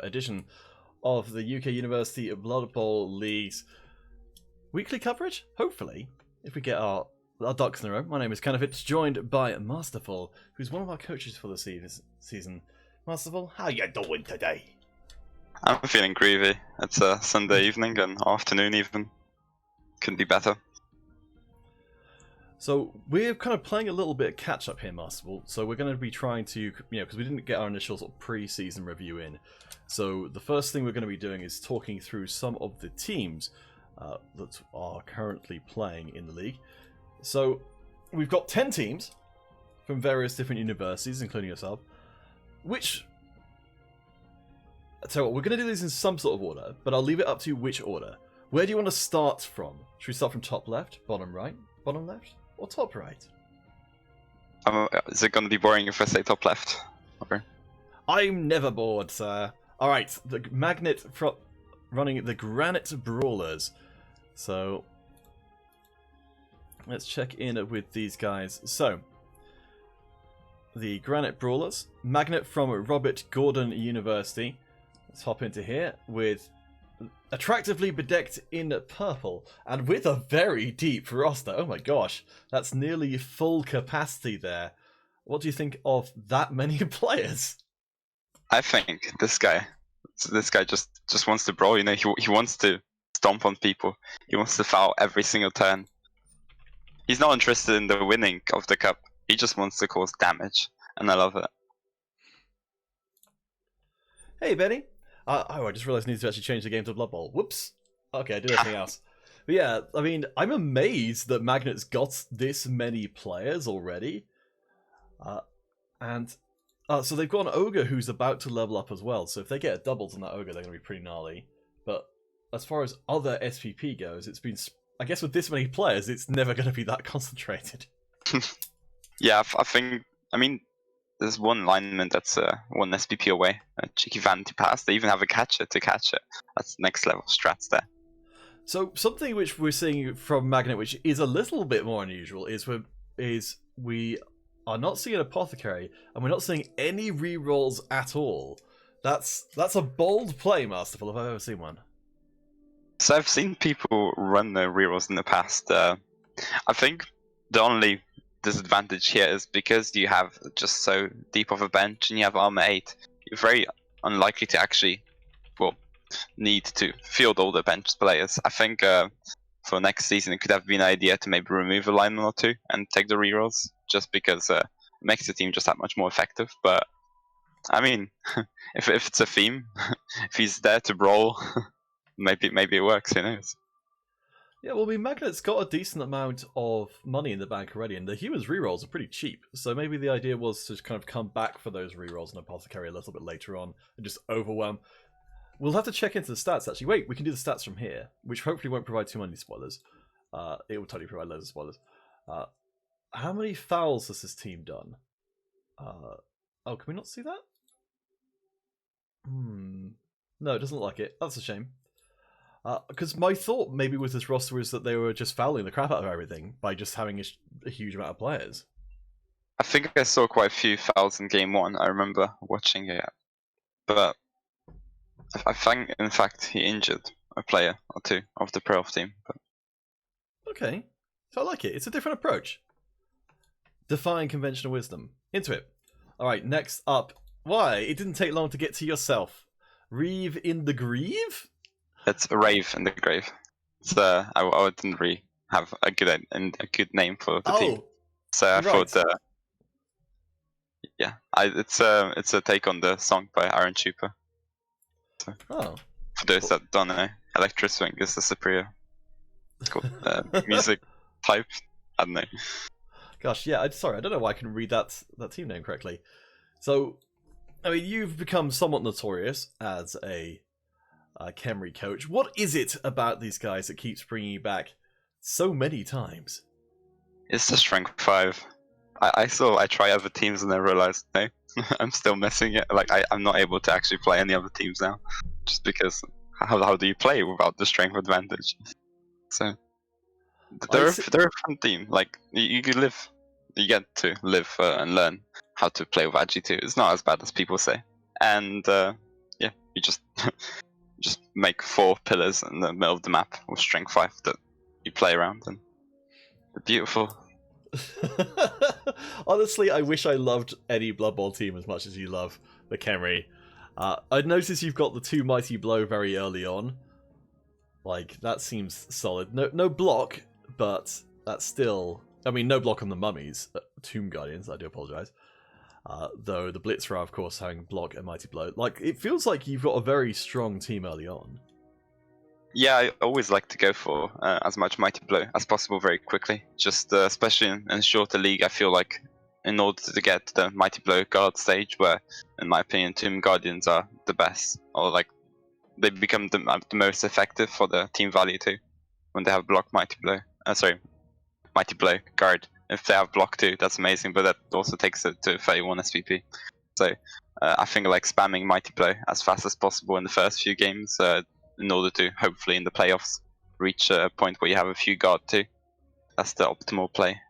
edition of the UK University Blood Bowl League's weekly coverage. Hopefully, if we get our ducks in a row. My name is Kenefit, joined by Masterful, who's one of our coaches for the season. Masterful, how you doing today? I'm feeling groovy. It's a Sunday evening and afternoon even. Couldn't be better. So we're kind of playing a little bit of catch up here, Masterful. So we're going to be trying to, because we didn't get our initial sort of pre-season review in. So the first thing we're going to be doing is talking through some of the teams that are currently playing in the league. So we've got 10 teams from various different universities, including yourself. I'll tell you what, we're going to do these in some sort of order, but I'll leave it up to you which order. Where do you want to start from? Should we start from top left, bottom right, bottom left, or top right? Is it going to be boring if I say top left? Okay. I'm never bored, sir. Alright, the Magnet running the Granite Brawlers. So, let's check in with these guys. So, the Granite Brawlers, Magnet from Robert Gordon University. Let's hop into here with attractively bedecked in purple and with a very deep roster. Oh my gosh, that's nearly full capacity there. What do you think of that many players? I think this guy just wants to brawl. He wants to stomp on people. He wants to foul every single turn. He's not interested in the winning of the cup. He just wants to cause damage, and I love it. Hey, Benny. I just realized I need to actually change the game to Blood Bowl. Whoops. Okay, I did everything else. But yeah, I mean, I'm amazed that Magnet's got this many players already. So they've got an Ogre who's about to level up as well. So if they get a doubles on that Ogre, they're going to be pretty gnarly. But as far as other SPP goes, it's been... I guess with this many players, it's never going to be that concentrated. Yeah, I mean, there's one lineman that's one SPP away, a cheeky vanity pass. They even have a catcher to catch it. That's next level strats there. So something which we're seeing from Magnet, which is a little bit more unusual, is we are not seeing an Apothecary, and we're not seeing any rerolls at all. That's a bold play, Masterful, if I've ever seen one. So I've seen people run the rerolls in the past. I think the only disadvantage here is because you have just so deep of a bench and you have armor 8, you're very unlikely to actually, need to field all the bench players. I think for next season it could have been an idea to maybe remove a lineman or two and take the rerolls, just because it makes the team just that much more effective. But I mean, if it's a theme, if he's there to brawl, maybe it works. Who knows? Yeah, well, I mean, Magnet's got a decent amount of money in the bank already, and the humans rerolls are pretty cheap. So maybe the idea was to kind of come back for those rerolls in Apothecary a little bit later on and just overwhelm. We'll have to check into the stats, actually. Wait, we can do the stats from here, which hopefully won't provide too many spoilers. It will totally provide loads of spoilers. How many fouls has this team done? Oh, can we not see that? No, it doesn't look like it. That's a shame. Because my thought maybe with this roster is that they were just fouling the crap out of everything by just having a huge amount of players. I think I saw quite a few fouls in game 1. I remember watching it. But I think, in fact, he injured a player or two of the pro team. But... Okay. So I like it. It's a different approach. Defying conventional wisdom. Into it. Alright, next up. Why? It didn't take long to get to yourself. Reeve in the Grieve? It's a Rave in the Grave. It's I didn't really have a good name for the team, so I thought, yeah, it's a take on the song by Aaron Chupa. So, for those that don't know, Electro Swing is the superior music type. I don't know. Gosh, yeah. Sorry, I don't know why I can read that team name correctly. So, I mean, you've become somewhat notorious as a Khemri coach. What is it about these guys that keeps bringing you back so many times? It's the strength 5. I try other teams and I realized, no, I'm still missing it. Like I'm not able to actually play any other teams now, just because how do you play without the strength advantage? So they're a fun team. Like you get to live and learn how to play with Agi too. It's not as bad as people say, and You just just make 4 pillars in the middle of the map with strength 5 that you play around, and they're beautiful. Honestly, I wish I loved any Blood Bowl team as much as you love the Khemri. I'd noticed you've got the 2 Mighty Blow very early on. Like, that seems solid. No block, but that's still... I mean, no block on the mummies. Tomb Guardians, I do apologise. Though the Blitzer are, of course, having block and Mighty Blow. Like, it feels like you've got a very strong team early on. Yeah, I always like to go for as much Mighty Blow as possible very quickly. Just especially in shorter league, I feel like in order to get to the Mighty Blow guard stage, where, in my opinion, Tomb Guardians are the best, or like they become the most effective for the team value too, when they have block Mighty Blow. Mighty Blow guard. If they have block too, that's amazing, but that also takes it to 31 SPP. So I think like spamming Mighty Blow as fast as possible in the first few games. In order to hopefully in the playoffs reach a point where you have a few guard too. That's the optimal play.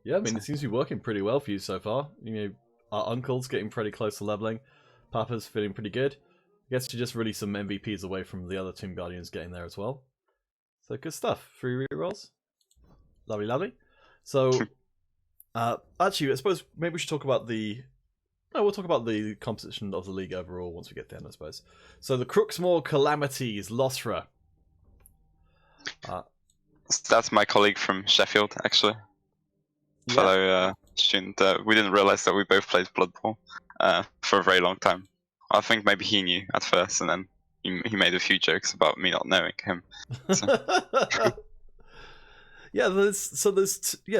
Yeah, I mean, it seems to be working pretty well for you so far. You know, our uncle's getting pretty close to leveling. Papa's feeling pretty good. I guess you just really some MVPs away from the other Tomb Guardians getting there as well. So good stuff. 3 rerolls. Lovely, lovely. So, actually, I suppose maybe we should talk about the... No, we'll talk about the composition of the league overall once we get there, I suppose. So the Crooksmore Calamities, Losra. That's my colleague from Sheffield, actually. Yeah. Fellow student. We didn't realise that we both played Blood Bowl for a very long time. I think maybe he knew at first, and then he made a few jokes about me not knowing him. So. Yeah,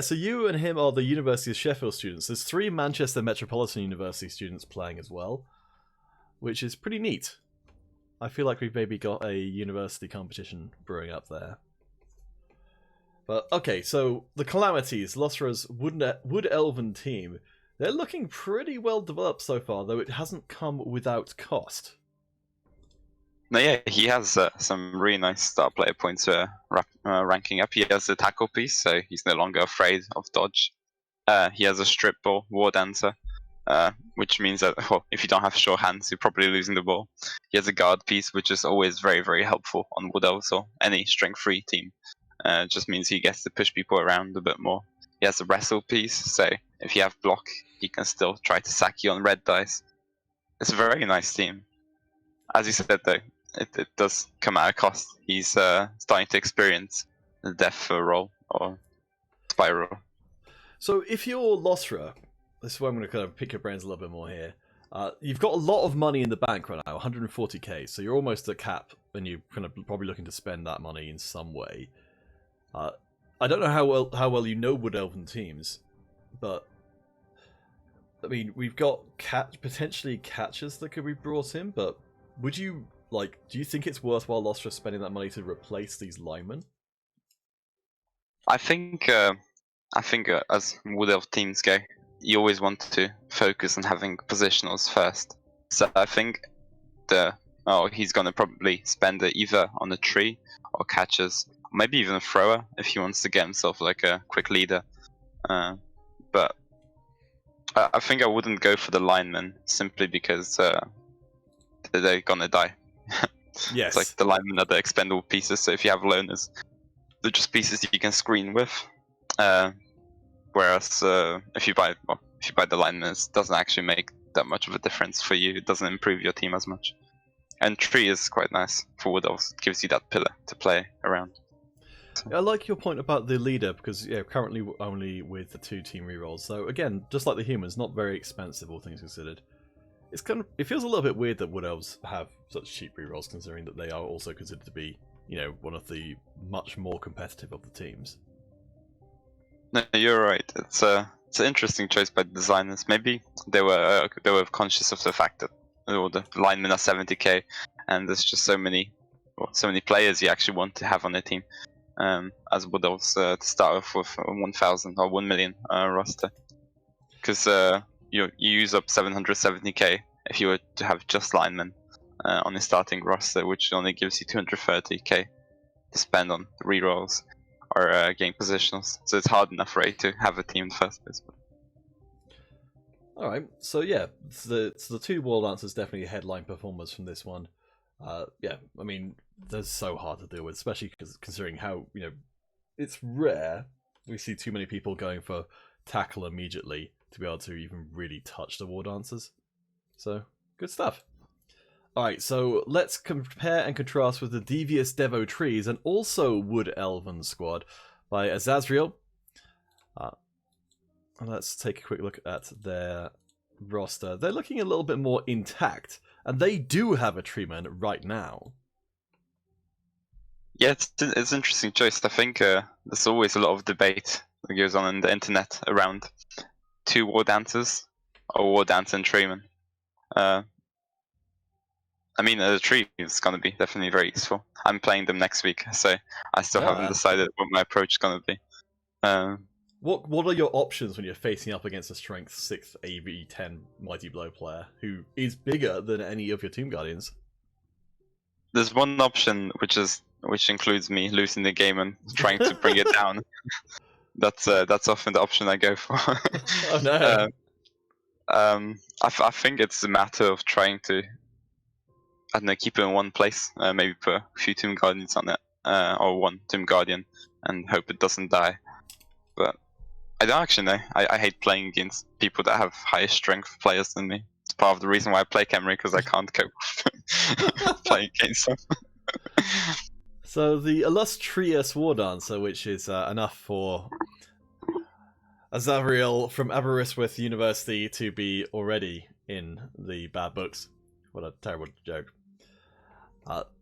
so you and him are the University of Sheffield students. There's 3 Manchester Metropolitan University students playing as well, which is pretty neat. I feel like we've maybe got a university competition brewing up there. But okay, so the Calamities, Losra's Wood Elven team, they're looking pretty well developed so far, though it hasn't come without cost. No, yeah, he has some really nice star player points ranking up. He has a tackle piece, so he's no longer afraid of dodge. He has a strip ball, war dancer, which means that if you don't have sure hands, you're probably losing the ball. He has a guard piece, which is always very, very helpful on Wood Elves or any strength-free team. It just means he gets to push people around a bit more. He has a wrestle piece, so if you have block, he can still try to sack you on red dice. It's a very nice team. As you said, though, it does come at a cost. He's starting to experience the death roll or spiral. So if you're Losra, this is where I'm going to kind of pick your brains a little bit more here. You've got a lot of money in the bank right now, 140k, so you're almost at cap, and you're kind of probably looking to spend that money in some way. I don't know how well you know Wood Elven teams, but I mean, we've got potentially catchers that could be brought in, but would you... do you think it's worthwhile Losra spending that money to replace these linemen? I think as Wood Elf teams go, you always want to focus on having positionals first. So I think he's going to probably spend it either on a tree or catchers, maybe even a thrower if he wants to get himself like a quick leader. But I think I wouldn't go for the linemen simply because they're going to die. Yes. It's like the linemen are the expendable pieces, so if you have loners, they're just pieces you can screen with. Whereas if you buy the linemen, it doesn't actually make that much of a difference for you. It doesn't improve your team as much. And tree is quite nice for Wood Elves. It gives you that pillar to play around. I like your point about the leader, because currently only with the 2 team rerolls. So again, just like the humans, not very expensive, all things considered. It feels a little bit weird that Wood Elves have such cheap rerolls, considering that they are also considered to be, one of the much more competitive of the teams. No, you're right. It's an interesting choice by the designers. Maybe they were conscious of the fact that the linemen are 70k, and there's just so many players you actually want to have on their team. As Wood Elves to start off with 1,000 or 1 million roster, because you use up 770k if you were to have just linemen on the starting roster, which only gives you 230k to spend on rerolls or game positionals. So it's hard enough, right, to have a team in the first place. All right, so yeah, the two War Lancers definitely headline performers from this one. Yeah, I mean, they're so hard to deal with, especially considering how it's rare we see too many people going for tackle immediately to be able to even really touch the War Dancers. So good stuff. All right, so let's compare and contrast with the Devious Devo Trees and also Wood Elven squad by Azazriel. Let's take a quick look at their roster. They're looking a little bit more intact, and they do have a treeman right now. Yeah, it's an interesting choice. I think there's always a lot of debate that goes on in the internet around two War Dancers or War Dancer and Treeman. I mean, the tree is going to be definitely very useful. I'm playing them next week, so I still haven't decided what my approach is going to be. What are your options when you're facing up against a Strength 6 AV10 Mighty Blow player who is bigger than any of your Tomb Guardians? There's one option which includes me losing the game and trying to bring it down. That's often the option I go for. Oh no. I think it's a matter of trying to, I don't know, keep it in one place. Maybe put a few Tomb Guardians on it, or one Tomb Guardian, and hope it doesn't die. But I don't actually know. I hate playing against people that have higher strength players than me. It's part of the reason why I play Khemri, because I can't cope with playing against them. So the illustrious War Dancer, which is enough for Azazriel from Aberystwyth University to be already in the bad books. What a terrible joke.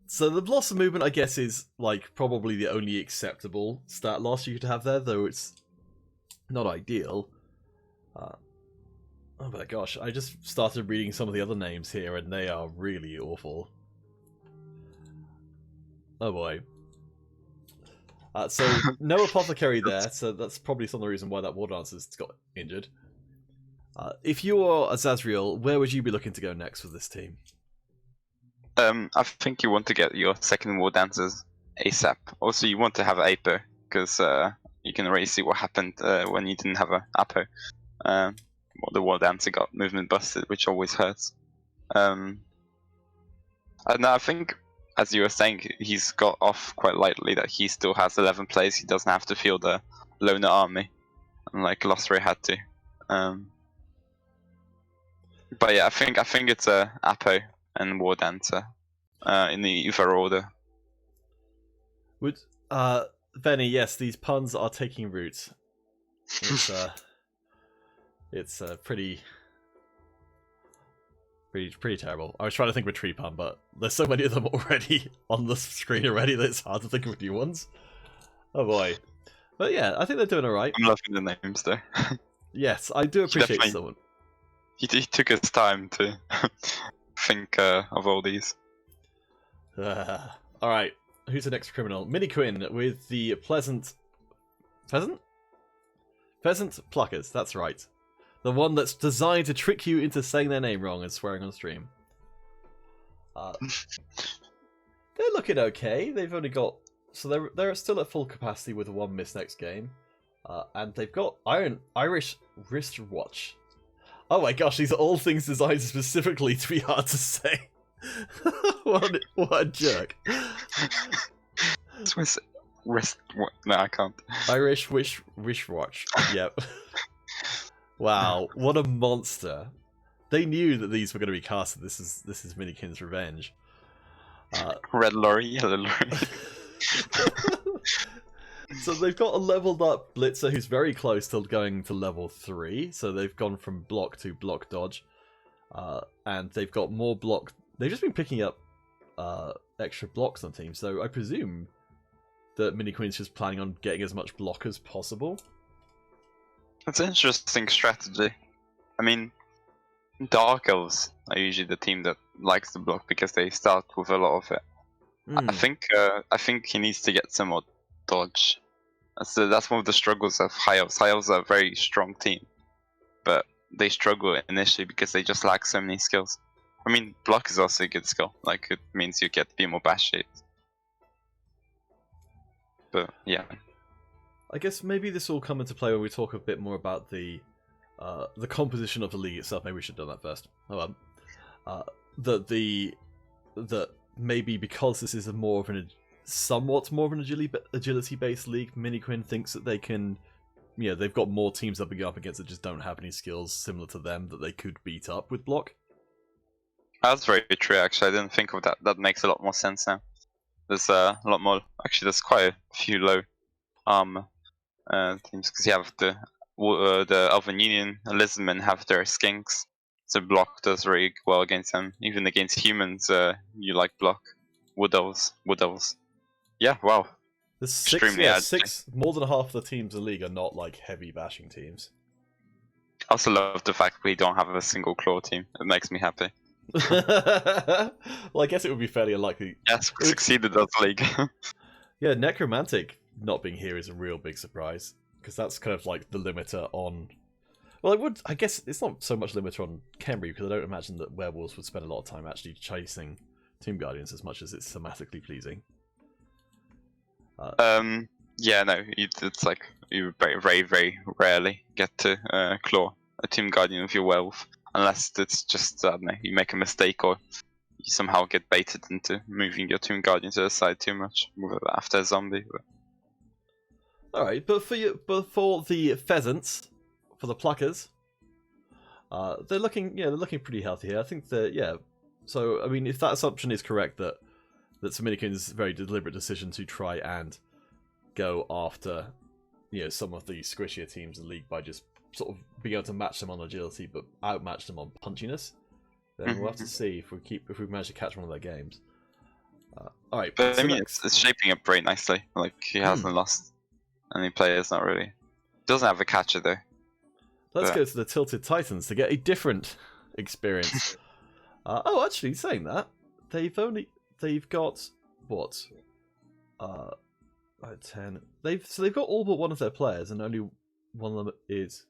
So the Blossom Movement, I guess, is like probably the only acceptable stat loss you could have there, though it's not ideal. Oh my gosh, I just started reading some of the other names here and they are really awful. Oh boy. So no Apothecary there, so that's probably some of the reason why that War Dancer's got injured. If you are Azazriel, where would you be looking to go next with this team? I think you want to get your second War Dancers ASAP. Also, you want to have Apo, because you can already see what happened when you didn't have a Apo. The War Dancer got movement busted, which always hurts. And I think, as you were saying, he's got off quite lightly that he still has 11 players. He doesn't have to field a loner army, unlike Losray had to. But yeah, I think it's Apo and War Dancer in the either order. Would Benny? Yes, these puns are taking root. It's pretty terrible. I was trying to think of a tree pun, but there's so many of them already on the screen already that it's hard to think of new ones. Oh boy. But yeah, I think they're doing alright. I'm loving the names though. Yes, I do appreciate someone. He took his time to think of all these. Alright, who's the next criminal? Miniquin with the Pheasant Pluckers, that's right. The one that's designed to trick you into saying their name wrong and swearing on stream. They're looking okay. They've only got... So they're still at full capacity with one miss next game. And they've got Irish wristwatch. Oh my gosh, these are all things designed specifically to be hard to say. What a jerk. Swiss wrist... No, I can't. Irish wristwatch. Yep. Wow, what a monster. They knew that these were going to be casted. This is Minikin's revenge. Red lorry, yellow lorry. So they've got a leveled up Blitzer who's very close to going to level 3. So they've gone from block to block dodge. And they've got more block... They've just been picking up extra blocks on teams. So I presume that Miniquin's just planning on getting as much block as possible. It's an interesting strategy. I mean, Dark Elves are usually the team that likes the block because they start with a lot of it. I think he needs to get some more dodge. So that's one of the struggles of High Elves. High Elves are a very strong team, but they struggle initially because they just lack so many skills. I mean, block is also a good skill. Like, it means you get to be more bash shaped. But yeah. I guess maybe this will come into play when we talk a bit more about the the composition of the league itself. Maybe we should have done that first. That maybe because this is somewhat more of an agility-based league, Miniquin thinks that they can, they've got more teams up against that just don't have any skills similar to them that they could beat up with block. That's very true, actually. I didn't think of that. That makes a lot more sense now. There's a lot more. Actually, there's quite a few low teams because you have the Elven Union, Lisbon have their skinks. So block does very well against them. Even against humans, you like block. Wood elves. Yeah, wow. There's Extremely more than half the teams in the league are not like heavy bashing teams. I also love the fact we don't have a single claw team. It makes me happy. Well, I guess it would be fairly unlikely. Yes, we succeeded as a league. Yeah, Necromantic not being here is a real big surprise, because that's kind of like the limiter on... Well, I guess it's not so much limiter on Khemri, because I don't imagine that werewolves would spend a lot of time actually chasing Tomb Guardians as much as it's thematically pleasing. Yeah, no, it's like you very, very, very rarely get to claw a Tomb Guardian with your werewolf. Unless it's just, I don't know, you make a mistake or you somehow get baited into moving your Tomb Guardian to the side too much after a zombie. Alright, but for the pheasants, for the pluckers, they're looking pretty healthy here. I think that, so, I mean, if that assumption is correct, that Miniquin's very deliberate decision to try and go after, some of the squishier teams in the league by just sort of being able to match them on agility, but outmatch them on punchiness, then we'll have to see if we manage to catch one of their games. All right, but I mean, it's shaping up very nicely. Like he hasn't lost any players, not really. Doesn't have a catcher though. Let's go to the Tilted Titans to get a different experience. Actually, saying that, they've got what? 10. They've got all but one of their players, and only one of them is.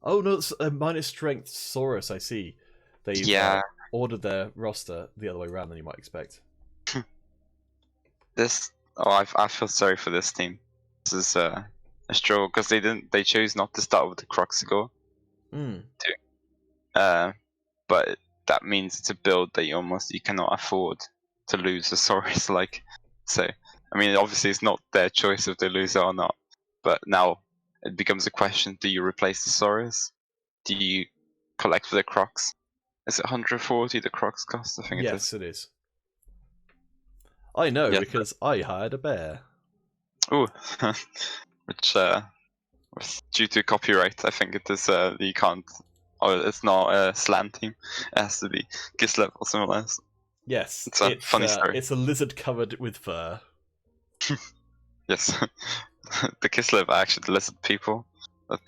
Oh no, it's a minus strength Saurus. I see. They've ordered their roster the other way around than you might expect. I feel sorry for this team. This is a struggle because they chose not to start with the Kroxigor. But that means it's a build that you cannot afford to lose a Saurus. So, I mean, obviously it's not their choice if they lose it or not. But now it becomes a question: do you replace the Saurus? Do you collect for the Crocs? Is it 140 the Crocs cost? I think it is. Yes, it is. I know because I hired a bear. Ooh, which due to copyright, I think it is. You can't. Oh, it's not a slant team. It has to be Kislev or someone else. Yes, it's a funny story. It's a lizard covered with fur. Yes, the Kislev are actually the lizard people that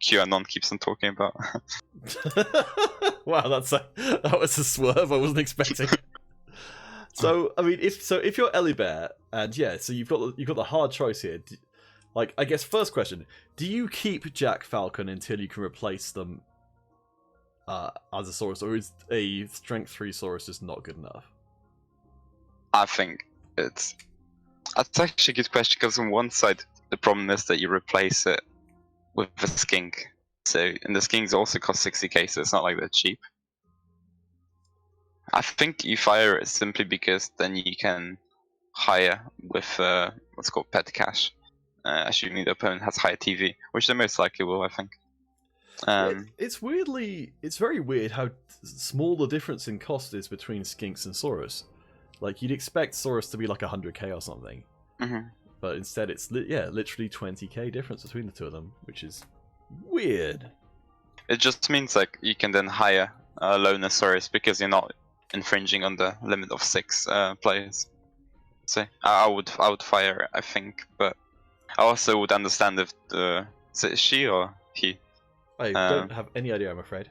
QAnon keeps on talking about. Wow, that was a swerve I wasn't expecting. So I mean, if you're Ellie Bear, and so you've got the hard choice here. I guess first question: do you keep Jack Falcon until you can replace them as a Saurus, or is a Strength 3 Saurus just not good enough? I think that's actually a good question because on one side the problem is that you replace it with a skink. So and the skinks also cost 60k, so it's not like they're cheap. I think you fire it simply because then you can hire with what's called pet cash, assuming the opponent has higher TV, which they most likely will, I think. It's very weird how small the difference in cost is between Skinks and Saurus. Like, you'd expect Saurus to be like 100k or something, but instead it's literally 20k difference between the two of them, which is weird. It just means like you can then hire a loner Saurus because you're not infringing on the limit of 6 players. So I would fire it, I think, but I also would understand if is it she or he? I don't have any idea, I'm afraid.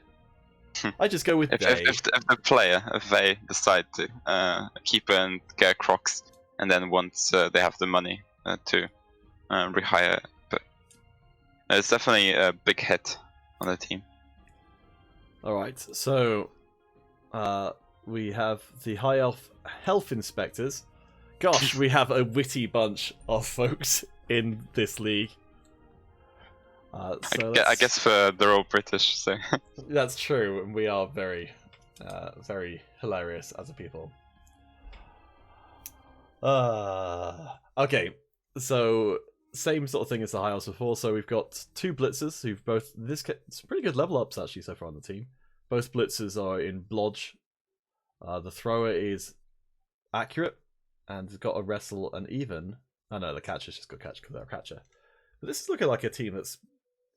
I just go with they. If the player, if they decide to keep and get Crocs, and then once they have the money to rehire it. But it's definitely a big hit on the team. Alright, so we have the High Elf Health Inspectors. Gosh, we have a witty bunch of folks in this league. I guess they're all British, so that's true, and we are very, very hilarious as a people. Okay, so same sort of thing as the high elves before. So we've got two blitzers who've both it's pretty good level ups actually so far on the team. Both blitzers are in blodge. The thrower is accurate and has got a wrestle and even. Oh no, the catcher's just got catch because they're a catcher. But this is looking like a team that's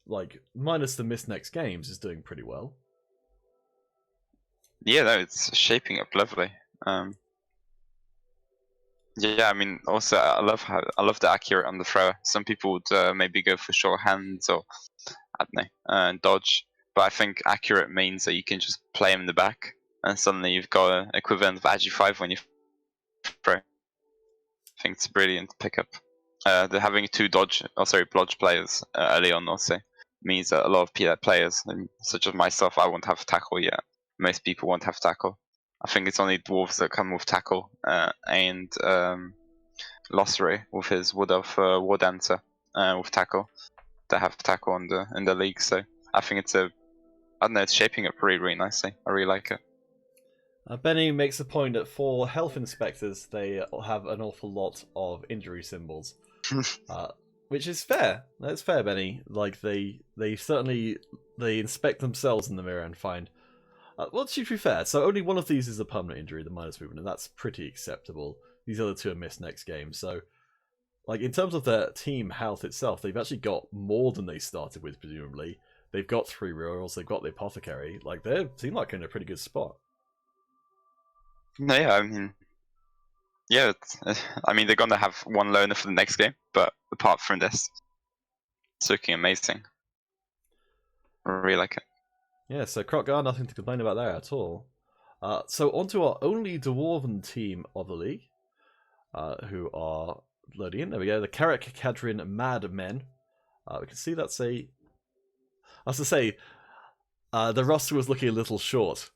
like minus the missed next games is doing pretty well. Yeah, no, it's shaping up lovely. Yeah, I mean, also I love the accurate on the thrower. Some people would maybe go for short hands or I don't know, dodge, but I think accurate means that you can just play him in the back, and suddenly you've got an equivalent of Agi5 when you throw. I think it's a brilliant pickup. They're having two blodge players early on also means that a lot of players, such as myself, I won't have tackle yet. Most people won't have tackle. I think it's only dwarves that come with tackle, and Lossery with his Wood Elf War Dancer with tackle that have tackle in the league. So I think it's shaping up really nicely. I really like it. Benny makes a point that for health inspectors, they have an awful lot of injury symbols, which is fair. That's fair, Benny. Like they certainly inspect themselves in the mirror and find. Well, to be fair, so only one of these is a permanent injury, the minus movement, and that's pretty acceptable. These other two are missed next game, so like in terms of their team health itself, they've actually got more than they started with, presumably. They've got 3 rerolls, they've got the apothecary. Like they seem like in a pretty good spot. No, yeah, I mean they're gonna have one loner for the next game, but apart from this, it's looking amazing. I really like it. Yeah, so Krokgar, nothing to complain about there at all. So on to our only Dwarven team of the league, who are loading in. There we go, the Carrick Cadrin Mad Men. We can see that's a... I was to say, the roster was looking a little short,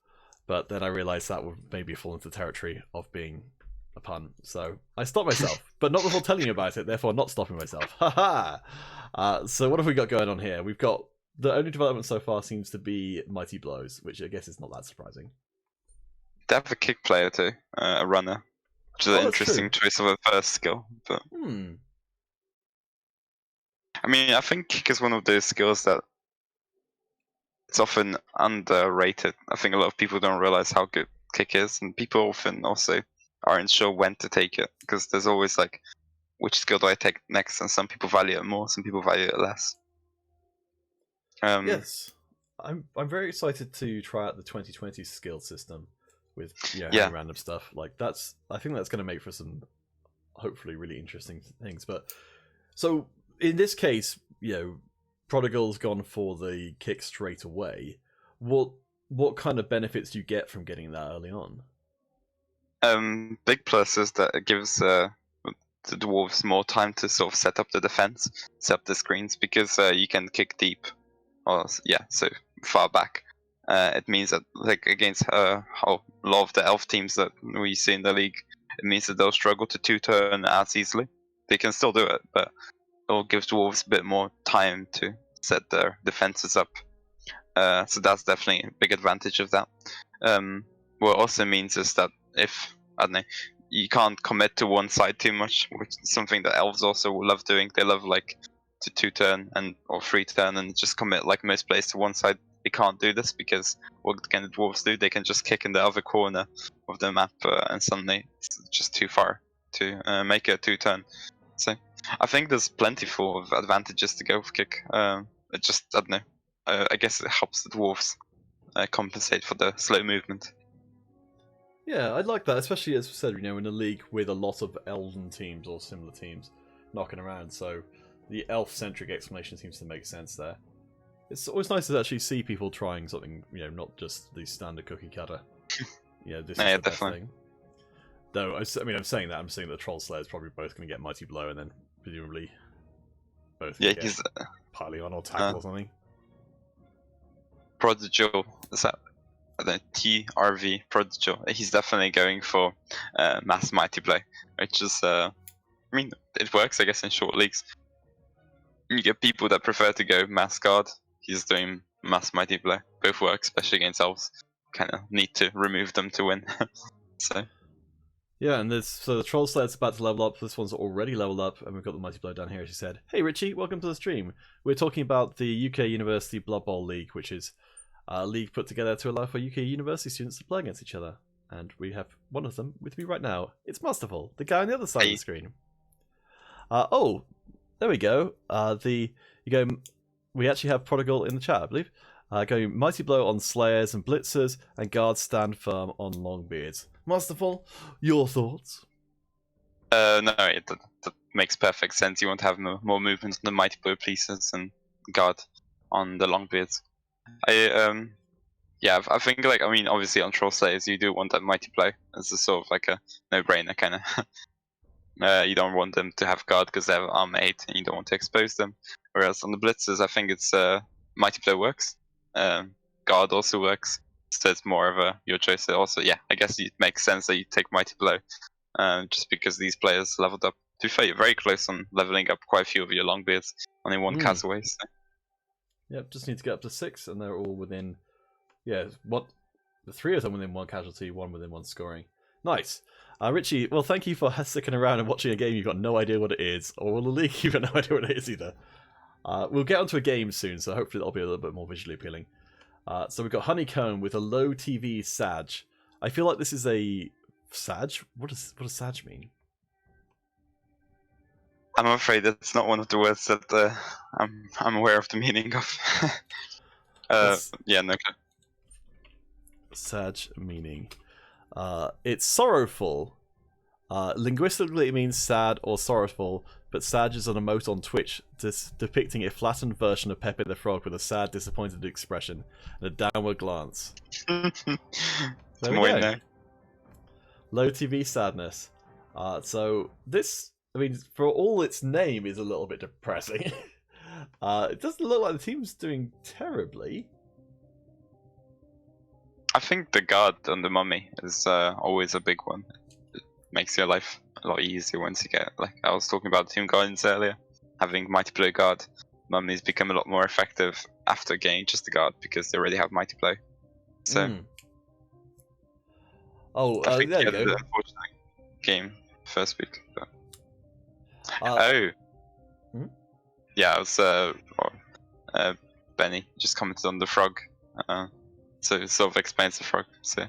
but then I realised that would maybe fall into the territory of being a pun. So I stopped myself, but not before telling you about it, therefore not stopping myself. Haha! So what have we got going on here? We've got... The only development so far seems to be Mighty Blows, which I guess is not that surprising. They have a kick player too, a runner, which is an interesting choice of a first skill. But I mean, I think kick is one of those skills that it's often underrated. I think a lot of people don't realize how good kick is, and people often also aren't sure when to take it because there's always like, which skill do I take next? And some people value it more, some people value it less. Yes, I'm very excited to try out the 2020 skill system with random stuff. Like I think that's going to make for some hopefully really interesting things. But so in this case, Prodigal's gone for the kick straight away. What kind of benefits do you get from getting that early on? Big plus is that it gives the dwarves more time to sort of set up the defense, set up the screens, because you can kick deep. So far back. It means that, like, against a lot of the elf teams that we see in the league, it means that they'll struggle to two-turn as easily. They can still do it, but it'll give dwarves a bit more time to set their defenses up. So that's definitely a big advantage of that. What it also means is that if, I don't know, you can't commit to one side too much, which is something that elves also love doing. They love, like, to 2-turn or 3-turn and just commit like most players to one side. They can't do this because what can the dwarves do? They can just kick in the other corner of the map and suddenly it's just too far to make a 2-turn. So I think there's plenty of advantages to go with kick. It just, I don't know, I guess it helps the dwarves compensate for the slow movement. Yeah, I'd like that, especially as we said, in a league with a lot of elven teams or similar teams knocking around, so the elf-centric explanation seems to make sense there. It's always nice to actually see people trying something, not just the standard cookie cutter. This is the best thing. Though, I'm saying that, I'm saying that the Troll Slayer is probably both going to get Mighty Blow and then presumably both get Pylon or Tackle or something. Prodigal, is that the TRV Prodigal? He's definitely going for Mass Mighty Blow, which is, it works, I guess, in short leagues. You get people that prefer to go mass guard. He's doing mass mighty blow. Both work, especially against elves. Kind of need to remove them to win. So Yeah, and so the Troll Slayer's about to level up. This one's already leveled up, and we've got the Mighty Blow down here, as you said. Hey Richie, welcome to the stream. We're talking about the UK University Blood Bowl League, which is a league put together to allow for UK university students to play against each other. And we have one of them with me right now. It's Masterful, the guy on the other side of the screen. Oh, there we go. We actually have Prodigal in the chat, I believe. Going Mighty Blow on Slayers and Blitzers, and Guards stand firm on Longbeards. Masterful, your thoughts? No, that makes perfect sense. You want to have more movement on the Mighty Blow Pleasers and Guard on the Longbeards. I think obviously on Troll Slayers you do want that Mighty Blow as a sort of like a no-brainer kind of. You don't want them to have Guard because they have Armor 8 and you don't want to expose them. Whereas on the Blitzers, I think it's Mighty Blow works. Guard also works. So it's more of your choice. Also, yeah, I guess it makes sense that you take Mighty Blow, just because these players leveled up. To be fair, you're very close on leveling up quite a few of your Longbeards, only one cast away. So. Yep, just need to get up to 6, and they're all within. Yeah, the 3 of them within 1 casualty, 1 within 1 scoring. Nice. Richie, well, thank you for sticking around and watching a game you've got no idea what it is, or the league you've got no idea what it is either. We'll get onto a game soon, so hopefully that'll be a little bit more visually appealing. So we've got Honeycomb with a low TV Sag. I feel like this is a Sag. What does Sag mean? I'm afraid that's not one of the words that I'm aware of the meaning of. Yeah, no. Sag meaning. It's sorrowful. Linguistically, it means sad or sorrowful, but Sag is an emote on Twitch depicting a flattened version of Pepe the Frog with a sad, disappointed expression and a downward glance. There we go. Low TV sadness. So this, I mean, for all its name, is a little bit depressing. It doesn't look like the team's doing terribly. I think the Guard on the Mummy is always a big one. It makes your life a lot easier once you get, like I was talking about Team Guardians earlier, having Mighty Blow Guard. Mummies become a lot more effective after getting just the Guard because they already have Mighty Blow. So. Oh, I think there you go. The unfortunate game first week. But... Yeah, it was Benny just commented on the frog. So it sort of explains the frog. So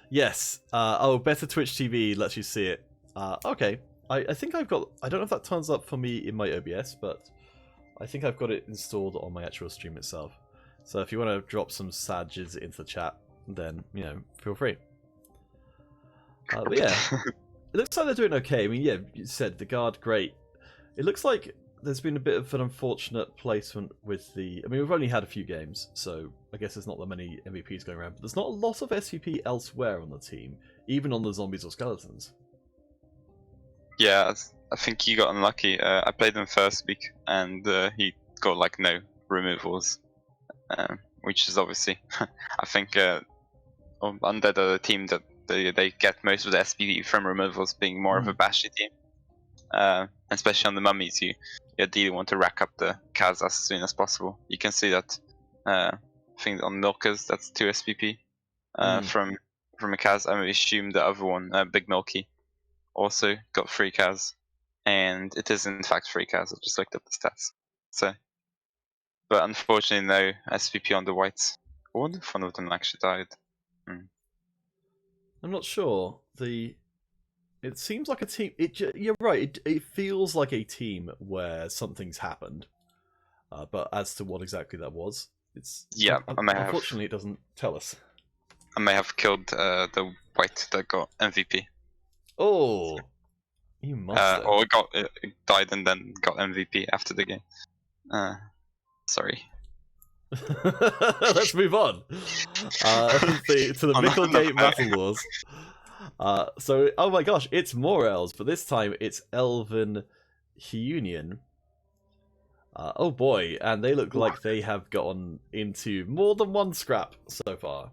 yes. Better Twitch TV lets you see it. Okay. I think I've got. I don't know if that turns up for me in my OBS, but I think I've got it installed on my actual stream itself. So if you want to drop some Sages into the chat, then feel free. But yeah, it looks like they're doing okay. I mean, yeah, you said the Guard, great. It looks like there's been a bit of an unfortunate placement with the... I mean, we've only had a few games, so I guess there's not that many MVPs going around. But there's not a lot of SVP elsewhere on the team, even on the Zombies or Skeletons. Yeah, I think he got unlucky. I played him first week, and he got like no removals, which is obviously, I think, Undead are the team that they get most of the SPV from removals, being more of a bashy team. Especially on the Mummies, you ideally want to rack up the Kaz as soon as possible. You can see that. I think on Milkers, that's 2 SPP from a Kaz. I assume the other one, Big Milky, also got 3 Kaz, and it is in fact 3 Kaz. I just looked up the stats. So, but unfortunately, no SPP on the Whites. I wonder if one of them actually died. I'm not sure. It seems like a team. You're right. It feels like a team where something's happened, but as to what exactly that was, unfortunately, it doesn't tell us. I may have killed the White that got MVP. Oh, you must have. Or it died and then got MVP after the game. Sorry. Let's move on to the Micklegate Battle Wars. So, oh my gosh, it's more elves, but this time it's Elven Union. Oh boy, and they look like they have gotten into more than one scrap so far.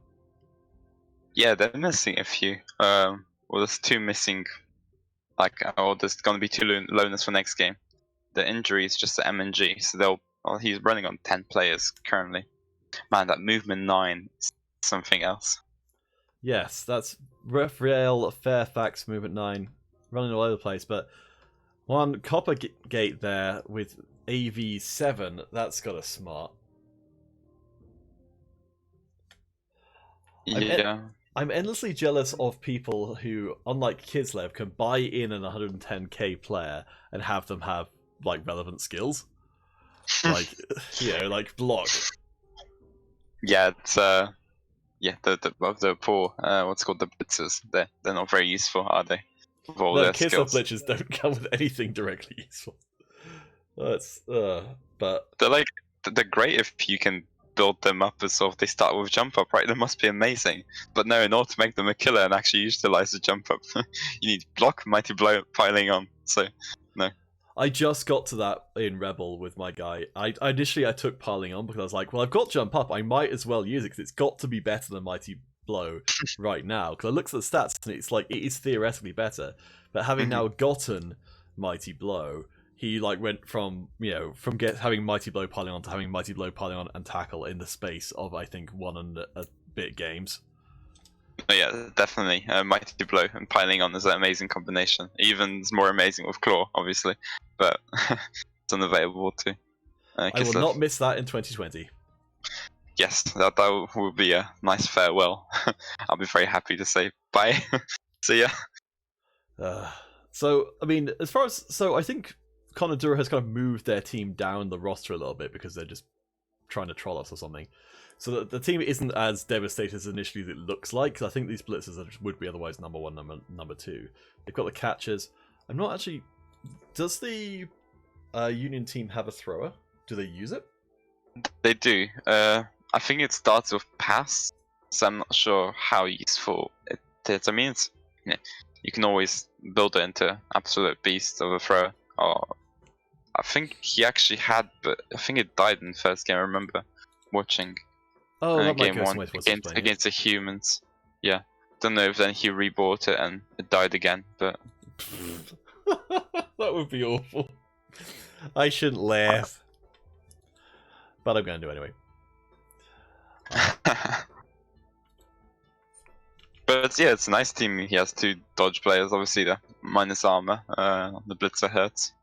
Yeah, they're missing a few. Well, there's 2 missing. There's going to be 2 loners for next game. the injury is just the MNG, so he's running on 10 players currently. Man, that movement 9 is something else. Yes, that's Real Fairfax movement 9, running all over the place. But one Copper Gate there with AV7, that's got a smart. Yeah. I'm endlessly jealous of people who, unlike Kislev, can buy in an 110k player and have them have like relevant skills, like like block. Yeah, it's the poor what's called the blitzers. They're not very useful, are they? With all their Kislev skills. blitzers don't come with anything directly useful. That's but they're great if you can build them up as sort of they start with jump up, right? That must be amazing. But no, in order to make them a killer and actually utilize the jump up, you need block, mighty blow, piling on. So no. I just got to that in Rebel with my guy. I initially took piling on because I was like, well, I've got jump up. I might as well use it because it's got to be better than mighty blow right now. Because I looked at the stats and it's like it is theoretically better. But having now gotten mighty blow, he like went from having mighty blow piling on to having mighty blow piling on and tackle in the space of I think 1 and a bit games. Oh, yeah, definitely. Mighty blow and piling on is an amazing combination. Even it's more amazing with claw, obviously, but it's unavailable too. I will not miss that in 2020. Yes, that will be a nice farewell. I'll be very happy to say bye. See ya. So I mean, I think Conadura has kind of moved their team down the roster a little bit because they're just trying to troll us or something. So the team isn't as devastated as initially as it looks like. Cause I think these blitzers would be otherwise number 1, number 2. They've got the catchers. I'm not actually. Does the Union team have a thrower? Do they use it? They do. I think it starts with pass, so I'm not sure how useful it is. I mean, you can always build it into absolute beast of a thrower. Or I think he actually had, but I think it died in the first game. I remember watching. Game 1 against the humans. Yeah, don't know if then he rebought it and it died again, but that would be awful. I shouldn't laugh, but I'm going to anyway. But yeah, it's a nice team. He has 2 dodge players, obviously the minus armor. The blitzer hurts,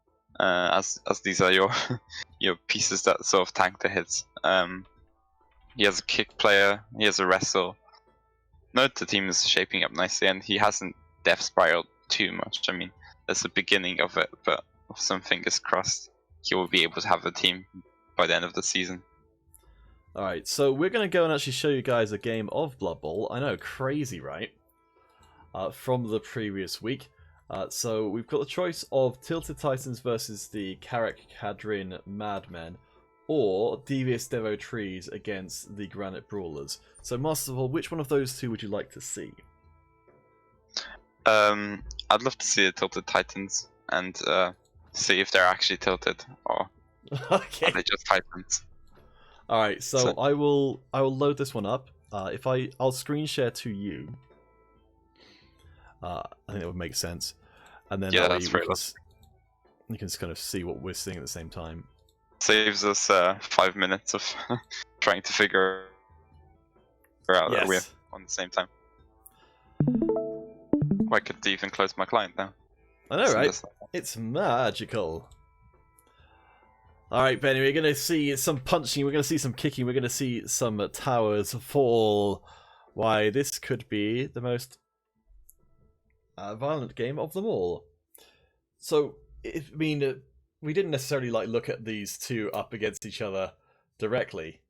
as these are your pieces that sort of tank the hits. He has a kick player, he has a wrestle. Note the team is shaping up nicely and he hasn't death spiraled too much. I mean, that's the beginning of it, but with some fingers crossed, he will be able to have a team by the end of the season. Alright, so we're going to go and actually show you guys a game of Blood Bowl. I know, crazy, right? From the previous week. So we've got the choice of Tilted Titans versus the Carrick Cadrin Madmen, or Devious Devo Trees against the Granite Brawlers. So, Master of All, which one of those 2 would you like to see? I'd love to see the Tilted Titans and see if they're actually tilted or are they just Titans. All right, so I will load this one up. I'll screen share to you. I think that would make sense, and then yeah, that's you can just kind of see what we're seeing at the same time. Saves us 5 minutes of trying to figure out that we're on the same time. I could even close my client now. I know, right? It's magical. Alright, Benny, we're going to see some punching, we're going to see some kicking, we're going to see some towers fall. Why, this could be the most violent game of them all. So, we didn't necessarily look at these 2 up against each other directly.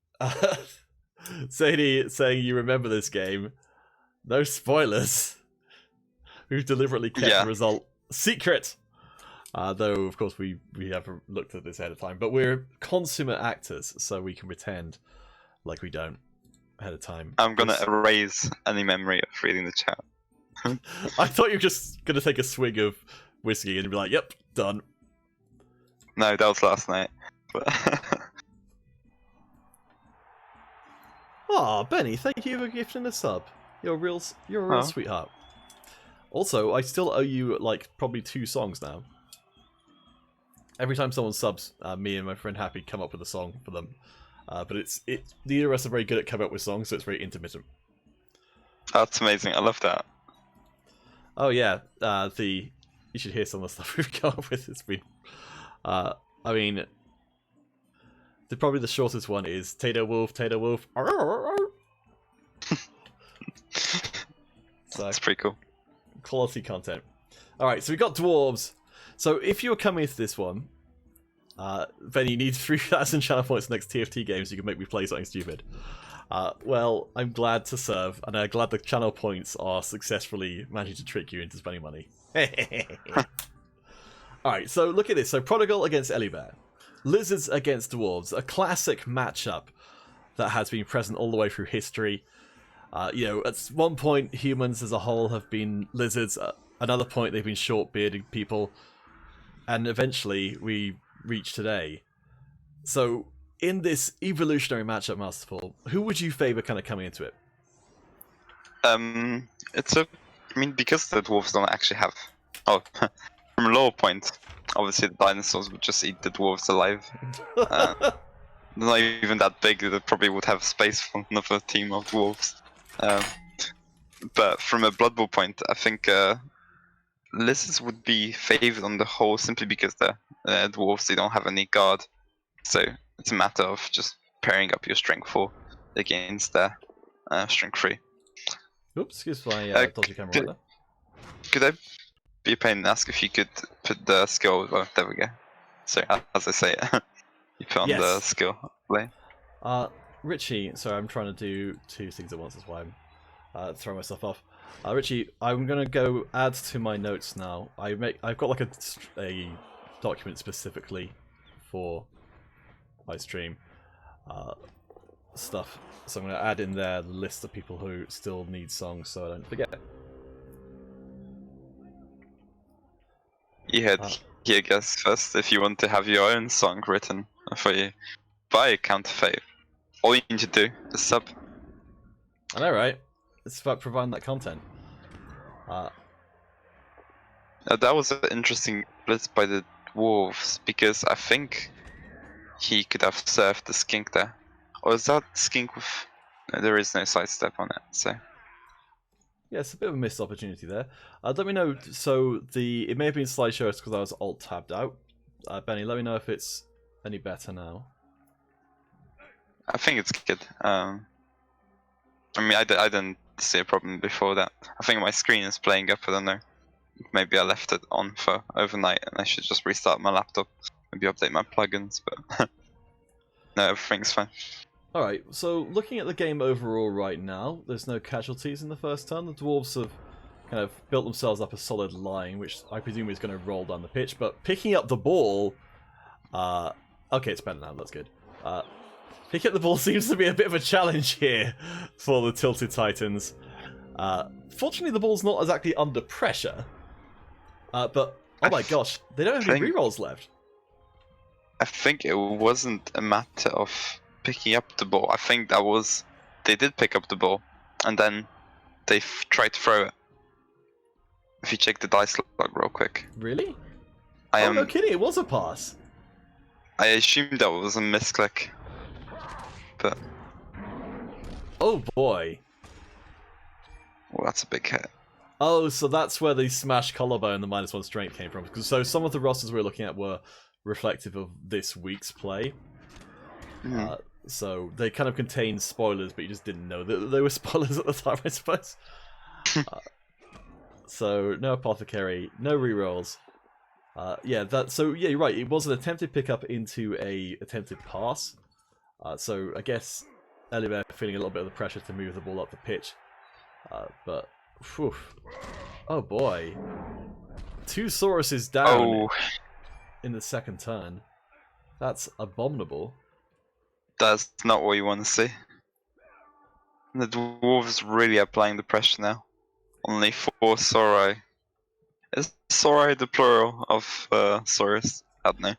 Sadie saying you remember this game. No spoilers. We've deliberately kept the result secret. Though, of course, we have looked at this ahead of time. But we're consummate actors, so we can pretend like we don't ahead of time. I'm going to erase any memory of reading the chat. I thought you were just going to take a swig of whiskey and be like, yep, done. No, that was last night. Aw, Benny, thank you for gifting a sub. You're a real sweetheart. Also, I still owe you, probably 2 songs now. Every time someone subs, me and my friend Happy come up with a song for them. But neither of us are very good at coming up with songs, so it's very intermittent. That's amazing. I love that. Oh yeah, you should hear some of the stuff we've come up with. It's been, I mean, probably the shortest one is Tato Wolf, Tato Wolf. So, that's pretty cool. Quality content. All right, so we got dwarves. So if you were coming into this one, then you need 3,000 channel points next TFT games. You can make me play something stupid. Well, I'm glad to serve, and I'm glad the channel points are successfully managing to trick you into spending money. Alright, so look at this. So Prodigal against Elibear. Lizards against dwarves. A classic matchup that has been present all the way through history. At one point, humans as a whole have been lizards. At another point, they've been short-bearded people. And eventually, we reach today. So, in this evolutionary matchup, Masterful, who would you favour kind of coming into it? Because the dwarves don't actually have... Oh, from a lower point, obviously the dinosaurs would just eat the dwarves alive. They're not even that big, they probably would have space for another team of dwarves. But from a Blood Bowl point, I think lizards would be favoured on the whole simply because they're dwarves, they don't have any guard. So it's a matter of just pairing up your strength 4 against their strength 3. Oops, excuse my dodgy camera right there. Could I be a pain and ask if you could put the skill... Oh, there we go. So, as I say it, you put on the skill play. Richie, sorry, I'm trying to do 2 things at once, that's why I'm throwing myself off. Richie, I'm going to go add to my notes now. I've got like a document specifically for my stream stuff. So I'm going to add in there the list of people who still need songs so I don't forget. You had here, guess first, if you want to have your own song written for you by Counterfeit, all you need to do is sub. I know, right? It's about providing that content. That was an interesting blitz by the dwarves, because I think he could have served the skink there. Or is that skink with... No, there is no sidestep on it, so... Yeah, it's a bit of a missed opportunity there. Let me know, so it may have been slideshow because I was alt-tabbed out. Benny, let me know if it's any better now. I think it's good. I didn't see a problem before that. I think my screen is playing up, I don't know. Maybe I left it on for overnight and I should just restart my laptop. Maybe update my plugins, but... No, everything's fine. Alright, so looking at the game overall right now, there's no casualties in the first turn. The dwarves have kind of built themselves up a solid line, which I presume is going to roll down the pitch, but picking up the ball... okay, it's better now, that's good. Picking up the ball seems to be a bit of a challenge here for the Tilted Titans. Fortunately, the ball's not exactly under pressure, but oh my gosh, they don't have any rerolls left. I think it wasn't a matter of picking up the ball. I think that was... They did pick up the ball, and then they tried to throw it. If you check the dice log real quick. Really? No kidding, it was a pass. I assumed that was a misclick. But... Oh boy. Well, that's a big hit. Oh, so that's where the smash collarbone and the -1 strength came from. So some of the rosters we were looking at were reflective of this week's play. So they kind of contained spoilers, but you just didn't know that they were spoilers at the time, I suppose. So no apothecary, no rerolls. So you're right. It was an attempted pickup into a attempted pass. So I guess Elibear feeling a little bit of the pressure to move the ball up the pitch. But whew. Oh boy, 2 Sauruses down in the second turn. That's abominable. That's not what you want to see. The dwarves really applying the pressure now. Only 4 Saurai. Is Saurai the plural of Saurus? I don't know.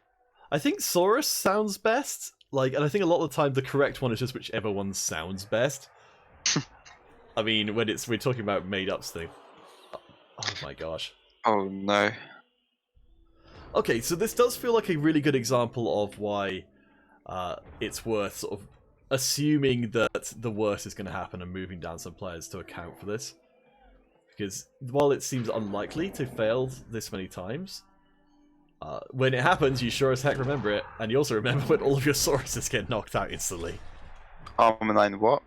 I think Saurus sounds best. And I think a lot of the time the correct one is just whichever one sounds best. I mean, when we're talking about made-up stuff. Oh my gosh. Oh no. Okay, so this does feel like a really good example of why it's worth sort of assuming that the worst is going to happen and moving down some players to account for this. Because while it seems unlikely to fail this many times, when it happens, you sure as heck remember it, and you also remember when all of your Sauruses get knocked out instantly. Armor 9 what?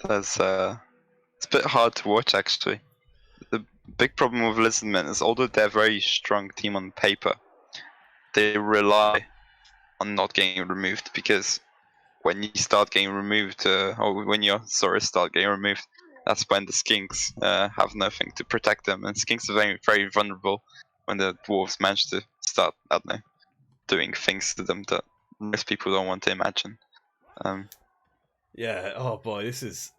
That's it's a bit hard to watch actually. The big problem with Lizardmen is although they're a very strong team on paper, they rely on not getting removed, because when you start getting removed, or when your Saurus start getting removed, that's when the Skinks have nothing to protect them, and Skinks are very, very vulnerable when the Dwarves manage to start, I don't know, doing things to them that most people don't want to imagine. Yeah, oh boy, this is...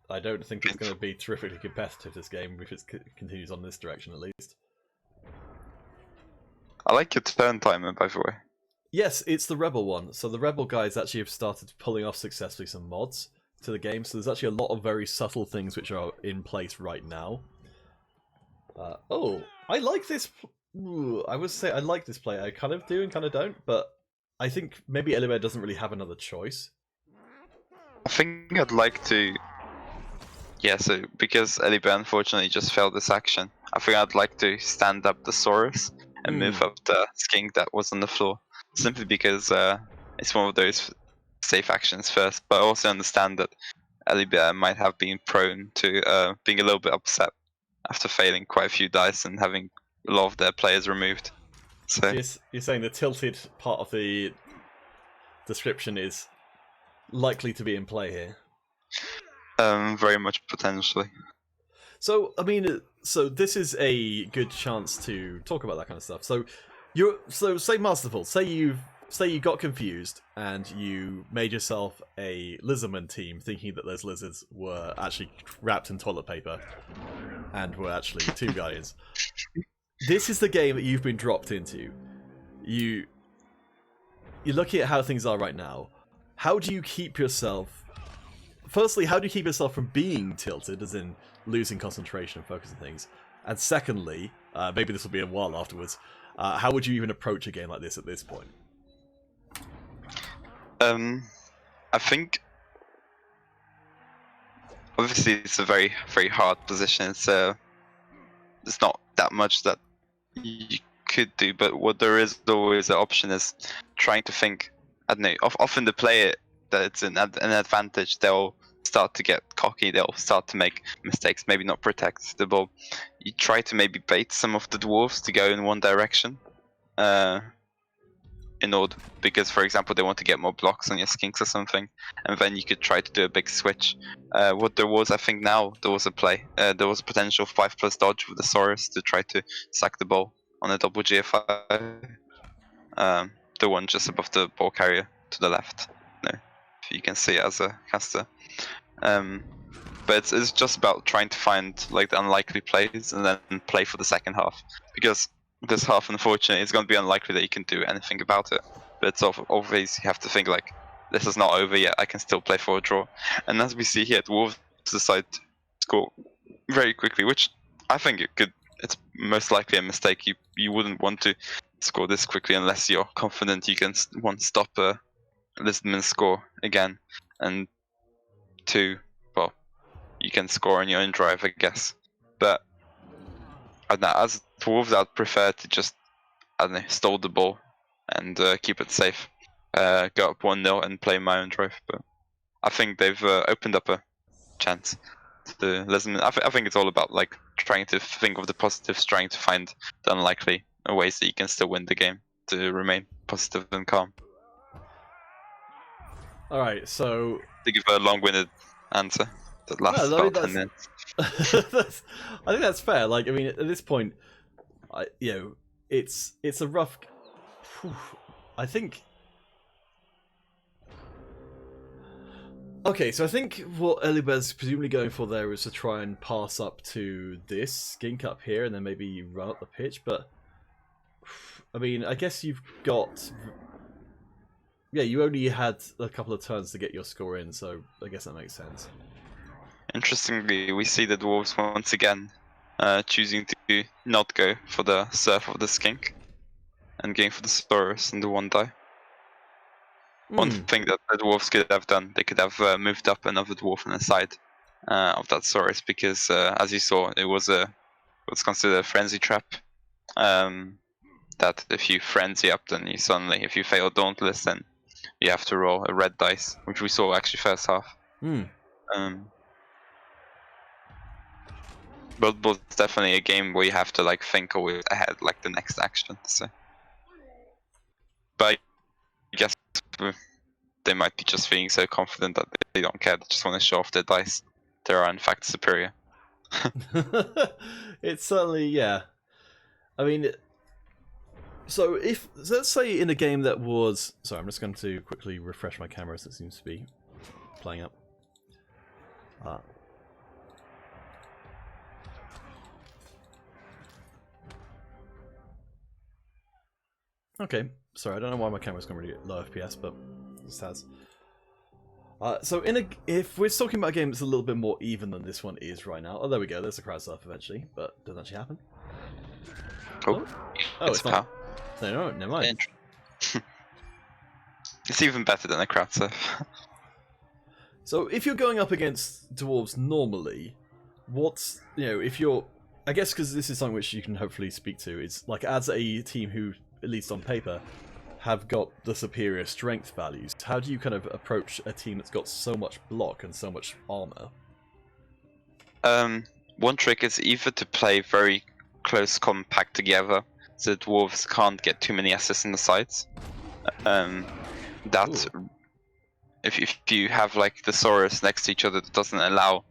I don't think it's going to be terrifically competitive, this game, if it continues on this direction at least. I like your turn timer, by the way. Yes, it's the Rebel one. So the Rebel guys actually have started pulling off successfully some mods to the game, so there's actually a lot of very subtle things which are in place right now. Oh, I like this... Ooh, I would say I like this play. I kind of do and kind of don't, but I think maybe Elibert doesn't really have another choice. I think I'd like to... Yeah, so because Elibert unfortunately just failed this action, I think I'd like to stand up the Saurus and move up the Skink that was on the floor. Simply because it's one of those safe actions first, but I also understand that Elibert might have been prone to being a little bit upset after failing quite a few dice and having a lot of their players removed. So you're saying the tilted part of the description is likely to be in play here? Very much potentially. So, I mean, so this is a good chance to talk about that kind of stuff. So, say Masterful, say you got confused and you made yourself a Lizardman team, thinking that those lizards were actually wrapped in toilet paper and were actually two guardians. This is the game that you've been dropped into. You're looking at how things are right now. How do you keep yourself... Firstly, how do you keep yourself from being tilted, as in losing concentration and focus on things? And secondly, maybe this will be a while afterwards, how would you even approach a game like this at this point? I think... Obviously, it's a very, very hard position. There's not that much that you could do, but what there is always an option is trying to think. I don't know. Often the player that it's an advantage, they'll start to get cocky. They'll start to make mistakes. Maybe not protect the ball. You try to maybe bait some of the dwarves to go in one direction, in order, because for example they want to get more blocks on your Skinks or something, and then you could try to do a big switch. What there was, I think now there was a play. There was a potential 5+ dodge with the Saurus to try to sack the ball on a double GFI. The one just above the ball carrier to the left. No, if you can see it as a caster. But it's just about trying to find like the unlikely plays and then play for the second half, because this half, unfortunately, it's going to be unlikely that you can do anything about it. But it's always you have to think like, this is not over yet. I can still play for a draw. And as we see here, Dwarves decide to score very quickly, which I think it's most likely a mistake. You wouldn't want to score this quickly unless you're confident you can stop a Lizardman score again, and 2, well, you can score on your own drive, I guess. But I don't know, as Dwarves, I'd prefer to just, I don't know, stall the ball and keep it safe. Go up 1-0 and play my own drive. But I think they've opened up a chance to the Lizardmen. I think it's all about like trying to think of the positives, trying to find the unlikely ways that you can still win the game to remain positive and calm. Alright, so... To give a long-winded answer that lasts about 10 minutes. I think that's fair. Like, I mean, at this point, it's a rough... I think... Okay, so I think what Elibert's presumably going for there is to try and pass up to this Skink up here and then maybe run up the pitch, but... I mean, I guess you've got... Yeah, you only had a couple of turns to get your score in, so I guess that makes sense. Interestingly, we see the Dwarves once again choosing to not go for the Surf of the Skink and going for the Saurus and the 1 die. One thing that the dwarves could have done, they could have moved up another dwarf on the side of that Saurus, because as you saw, it was what's considered a frenzy trap. That if you frenzy up, then you suddenly, if you fail Dauntless, then you have to roll a red dice, which we saw actually first half. But it's definitely a game where you have to like think always ahead, like the next action. So, but I guess they might be just feeling so confident that they don't care. They just want to show off their dice. They are in fact superior. It's certainly, yeah. I mean, so if, let's say in a game that was... Sorry, I'm just going to quickly refresh my camera as it seems to be playing up. Okay, sorry, I don't know why my camera's going really low FPS, but it just has. So if we're talking about a game that's a little bit more even than this one is right now... Oh, there we go, there's a crowd surf eventually, but it doesn't actually happen. Oh, it's not. No, never mind. It's even better than a crowd surf. So if you're going up against dwarves normally, what's, if you're... I guess because this is something which you can hopefully speak to, it's like as a team who, at least on paper, have got the superior strength values, how do you kind of approach a team that's got so much block and so much armor? One trick is either to play very close compact together, so the dwarves can't get too many assists in the sides. If you have like the Saurus next to each other, that doesn't allow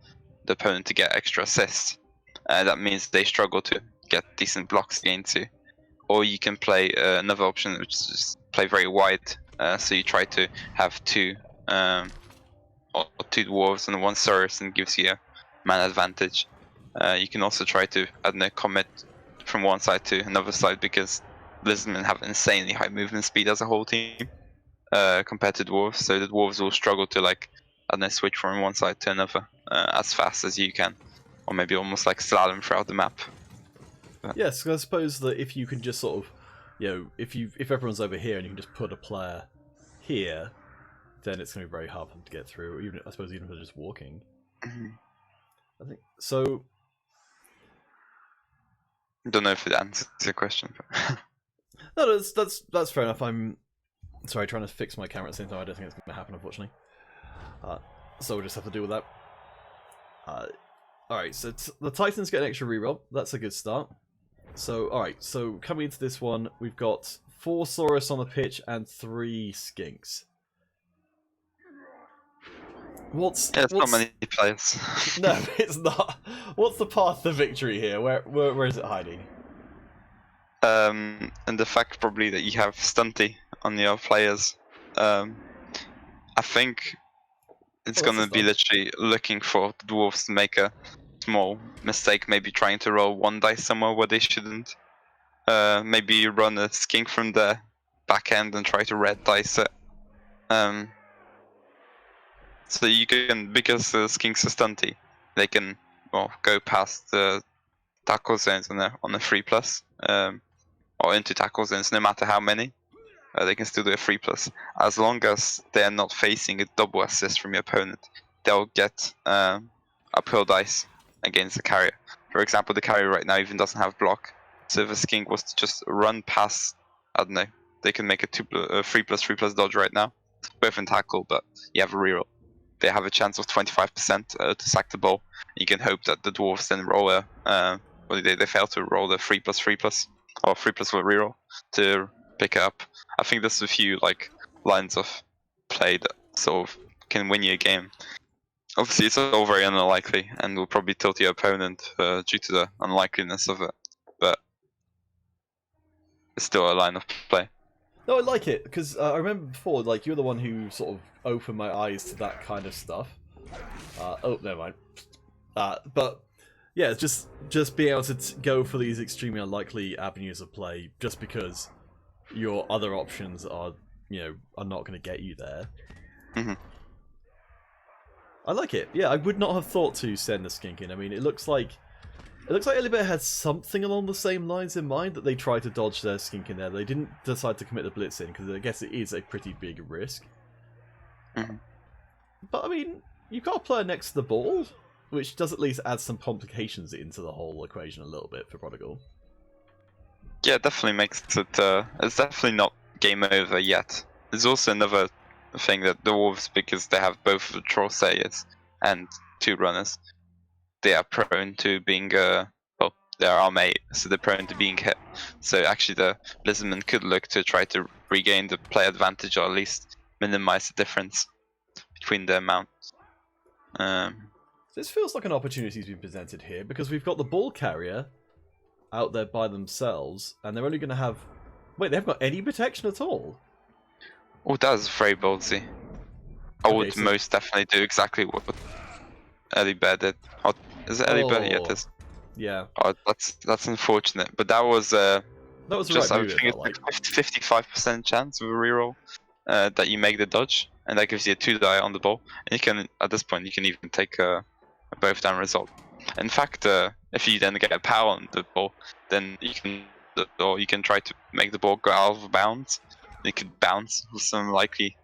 the opponent to get extra assists. That means they struggle to get decent blocks into. Or you can play another option, which is just play very wide. So you try to have two dwarves and one Saurus, and gives you a man advantage. You can also try to, commit from one side to another side, because Lizardmen have insanely high movement speed as a whole team compared to dwarves. So the dwarves will struggle to switch from one side to another as fast as you can, or maybe almost like slalom throughout the map. Yes, I suppose that if you can just sort of, if everyone's over here and you can just put a player here, then it's going to be very hard for them to get through. Even I suppose even if they're just walking. I think so. I don't know if it answers your question. But... No, that's fair enough. I'm sorry, trying to fix my camera at the same time. I don't think it's going to happen, unfortunately. So we'll just have to deal with that. Alright, so the Titans get an extra reroll. That's a good start. So, alright, so coming into this one, we've got 4 Saurus on the pitch and 3 Skinks. It's not many players. No, it's not. What's the path to victory here? Where is it hiding? And the fact probably that you have Stunty on your players. I think it's gonna be literally looking for the dwarves to make a small mistake, maybe trying to roll 1 dice somewhere where they shouldn't. Maybe run a Skink from the back end and try to red dice it. So you can, because the Skinks are Stunty, they can go past the tackle zones on a 3+, or into tackle zones, no matter how many. They can still do a 3+. As long as they're not facing a double assist from your opponent, they'll get uphill dice against the carrier. For example, the carrier right now even doesn't have block. So if a Skink was to just run past, I don't know, they can make a 3+3+ dodge right now. Both in tackle, but you have a reroll. They have a chance of 25% to sack the ball. You can hope that the dwarves then roll they fail to roll the 3+3+, or 3+ with reroll to pick it up. I think there's a few lines of play that sort of can win you a game. Obviously, it's all very unlikely, and will probably tilt your opponent due to the unlikeliness of it. But it's still a line of play. No, I like it, because I remember before, you're the one who sort of opened my eyes to that kind of stuff. Oh, never mind. But yeah, just being able to go for these extremely unlikely avenues of play, just because your other options are not going to get you there. Mm-hmm. I like it. Yeah, I would not have thought to send the Skink in. I mean, it looks like It looks like Elibet had something along the same lines in mind, that they tried to dodge their skink in there. They didn't decide to commit the blitz in, because I guess it is a pretty big risk. Mhm. But, I mean, you've got a player next to the ball, which does at least add some complications into the whole equation a little bit for Prodigal. Yeah, it definitely makes it. It's definitely not game over yet. There's also another thing that the Wolves, because they have both the Troll Sayers and 2 runners, they are prone to being well, they are arm 8, so they're prone to being hit. So actually, the Blizzardmen could look to try to regain the play advantage, or at least minimize the difference between their mounts. This feels like an opportunity's been presented here, because we've got the ball carrier out there by themselves, and they're only going to have... Wait, they haven't got any protection at all? Oh, that was very ballsy. I Okay, would so- most definitely do exactly what Elibet did. Oh, is it Elibet? Yeah, Oh. it is. Yeah, Oh, that's unfortunate. But that was that was the just, right I move, it think felt like. it's 55% chance of a reroll that you make the dodge, and that gives you a 2 die on the ball. And you can, at this point, you can even take a both down result. In fact, if you then get a power on the ball, then you can try to make the ball go out of bounds. You could bounce with some unlikely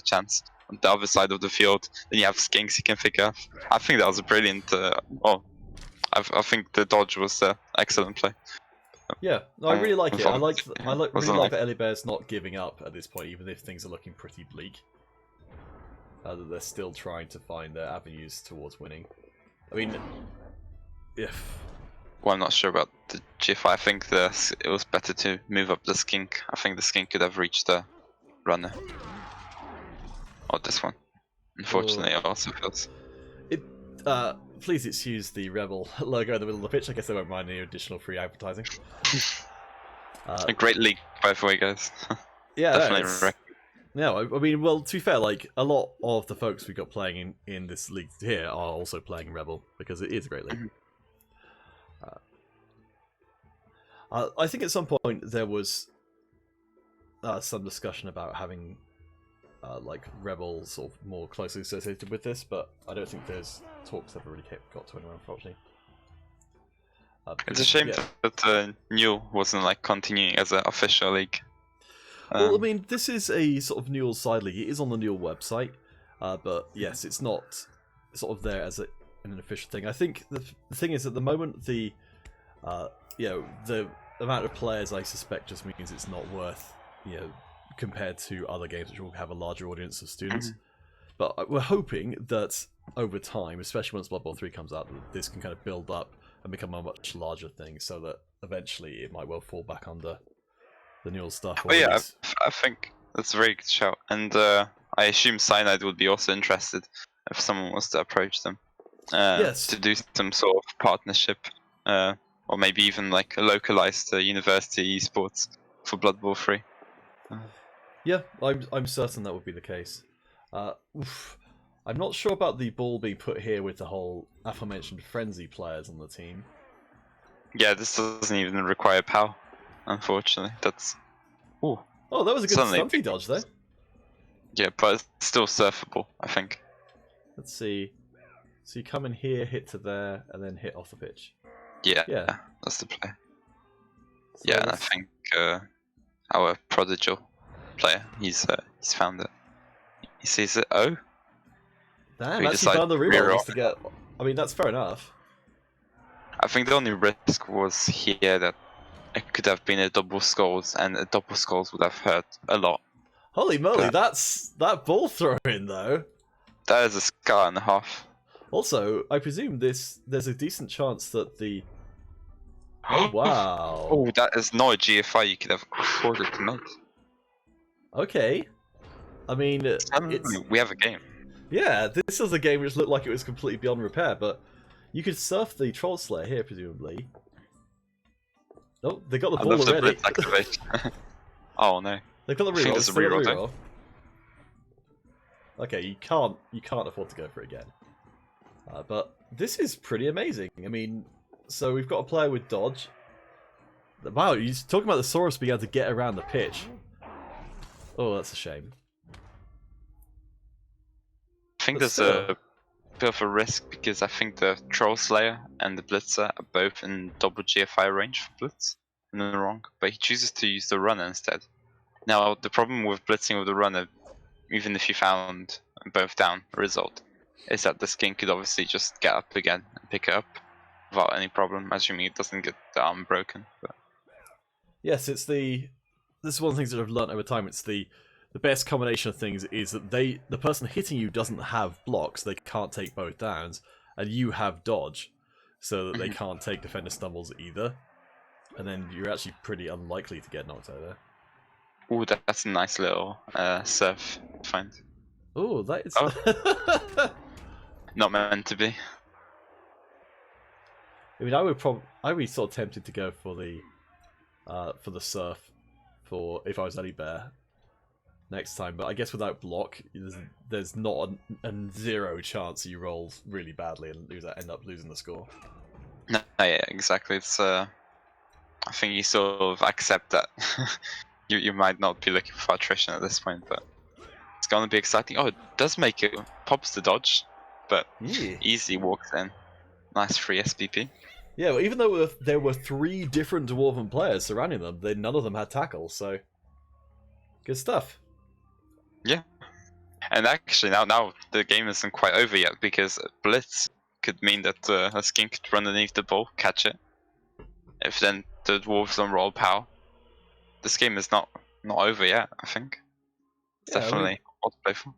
chance on the other side of the field. Then you have skinks you can pick up. I think that was a brilliant. I think the dodge was excellent play. Yeah, no, I really like it. I Wasn't really like like- that Elibert's not giving up at this point, even if things are looking pretty bleak. That they're still trying to find their avenues towards winning. I mean, if... Well, I'm not sure about the GIF. I think it was better to move up the skink. I think the skink could have reached the runner. Or this one. Unfortunately, it also feels. Please excuse the Rebel logo in the middle of the pitch. I guess they won't mind any additional free advertising. A great league, by the way, guys. Yeah, Definitely no, I mean, well, to be fair, like, a lot of the folks we've got playing in this league here are also playing Rebel, because it is a great league. I think at some point there was some discussion about having like Rebel sort of more closely associated with this, but I don't think there's talks ever really got to anywhere, unfortunately. It's a shame yeah. that Newell wasn't like continuing as an official league. Well, I mean, this is a sort of Newell side league. It is on the Newell website, but yes, it's not sort of there as an official thing. I think the thing is, at the moment, the amount of players, I suspect, just means it's not worth, compared to other games which will have a larger audience of students. But we're hoping that over time, especially once Blood Bowl 3 comes out, that this can kind of build up and become a much larger thing, so that eventually it might well fall back under the Newell stuff. But yeah, I think that's a very good shout. And I assume Cyanide would be also interested if someone was to approach them. Yes. To do some sort of partnership. Or maybe even like a localized university esports for Blood Bowl 3. Yeah, I'm certain that would be the case. I'm not sure about the ball being put here with the whole aforementioned Frenzy players on the team. Yeah, this doesn't even require power, unfortunately. That's... Ooh. Oh, that was a good Suddenly- stumpy dodge there. Yeah, but it's still surfable, I think. Let's see. So you come in here, hit to there, and then hit off the pitch. Yeah, Yeah. that's the play. So Yeah, and I that's- think our prodigal player, he's found it. He sees it. Oh, Damn, we actually decide found the to reroll reroll. just to get... I mean, that's fair enough. I think the only risk was here that it could have been a double skulls, and a double skulls would have hurt a lot. Holy moly, But- that's... That ball throw-in, though. That is a scar and a half. Also, I presume there's a decent chance that the... Oh, wow. Oh, that is not a GFI you could have afforded to make. Okay. I mean, it's... We have a game. Yeah, this was a game which looked like it was completely beyond repair, but you could surf the Troll Slayer here, presumably. Oh, they got the I ball love the already. blitz activation. Oh no. They've got the I think reroll. there's a still got the reroll, reroll. Okay, you can't afford to go for it again. But this is pretty amazing. I mean, so we've got a player with dodge. Wow, you're talking about the Saurus being able to get around the pitch. Oh, that's a shame. I think But there's still. a bit of a risk because I think the Troll Slayer and the Blitzer are both in double GFI range for Blitz. No wrong, but he chooses to use the runner instead. Now the problem with blitzing with the runner, even if you found both down result, is that the skink could obviously just get up again and pick it up without any problem, assuming it doesn't get the arm broken. But... Yes, this is one of the things that I've learned over time. It's the best combination of things is that the person hitting you doesn't have blocks, they can't take both downs, and you have dodge, so that they can't take defender stumbles either. And then you're actually pretty unlikely to get knocked out there. Ooh, that's a nice little surf find. Ooh, that is... Oh. Not meant to be. I mean, I'd be sort of tempted to go for the surf for if I was Eddie Bear next time, but I guess without block, there's not a zero chance you roll really badly and end up losing the score. No, yeah, exactly. It's I think you sort of accept that you might not be looking for attrition at this point, but it's gonna be exciting. Oh, it does make it pops the dodge, but easy walks in. Nice free SPP. Yeah, well, even though there were 3 different Dwarven players surrounding them, none of them had tackles, so good stuff. Yeah, and actually now the game isn't quite over yet because Blitz could mean that a skink could run underneath the ball, catch it. If then the dwarves don't roll power, this game is not over yet. I think it's definitely what to play for.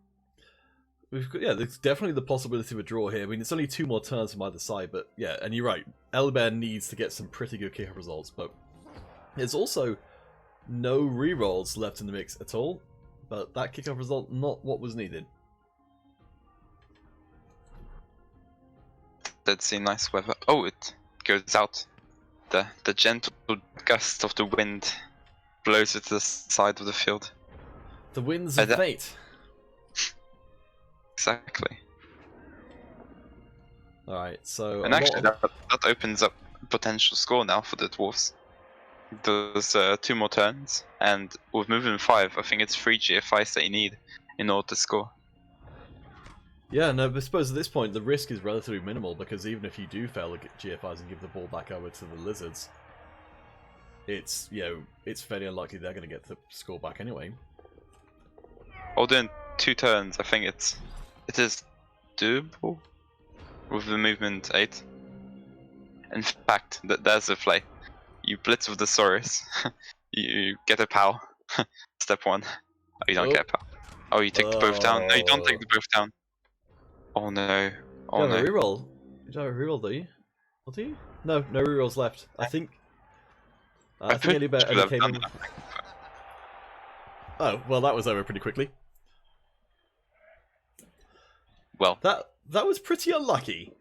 There's definitely the possibility of a draw here. I mean, it's only 2 more turns from either side, but yeah, and you're right. Elebear needs to get some pretty good kick-up results, but there's also no rerolls left in the mix at all. But that kick-up result, not what was needed. That's a nice weather. Oh, it goes out. The gentle gust of the wind blows it to the side of the field. The winds of fate. Exactly. Alright, so... And actually, that opens up potential score now for the dwarves. There's 2 more turns, and with movement 5, I think it's 3 GFIs that you need in order to score. Yeah, no, but I suppose at this point the risk is relatively minimal, because even if you do fail the GFIs and give the ball back over to the lizards, it's fairly unlikely they're going to get the score back anyway. Although in 2 turns, I think it is doable with the movement 8. In fact, there's a play. You blitz with the Saurus, you get a POW. Step 1. Oh, you don't get a POW. Oh, you take the both down. No, you don't take the both down. Oh no. Oh no. You don't have a reroll. You don't have a reroll, do you? Or do you? No rerolls left. I think. I think Eddie came in. Oh, well, that was over pretty quickly. Well, that was pretty unlucky.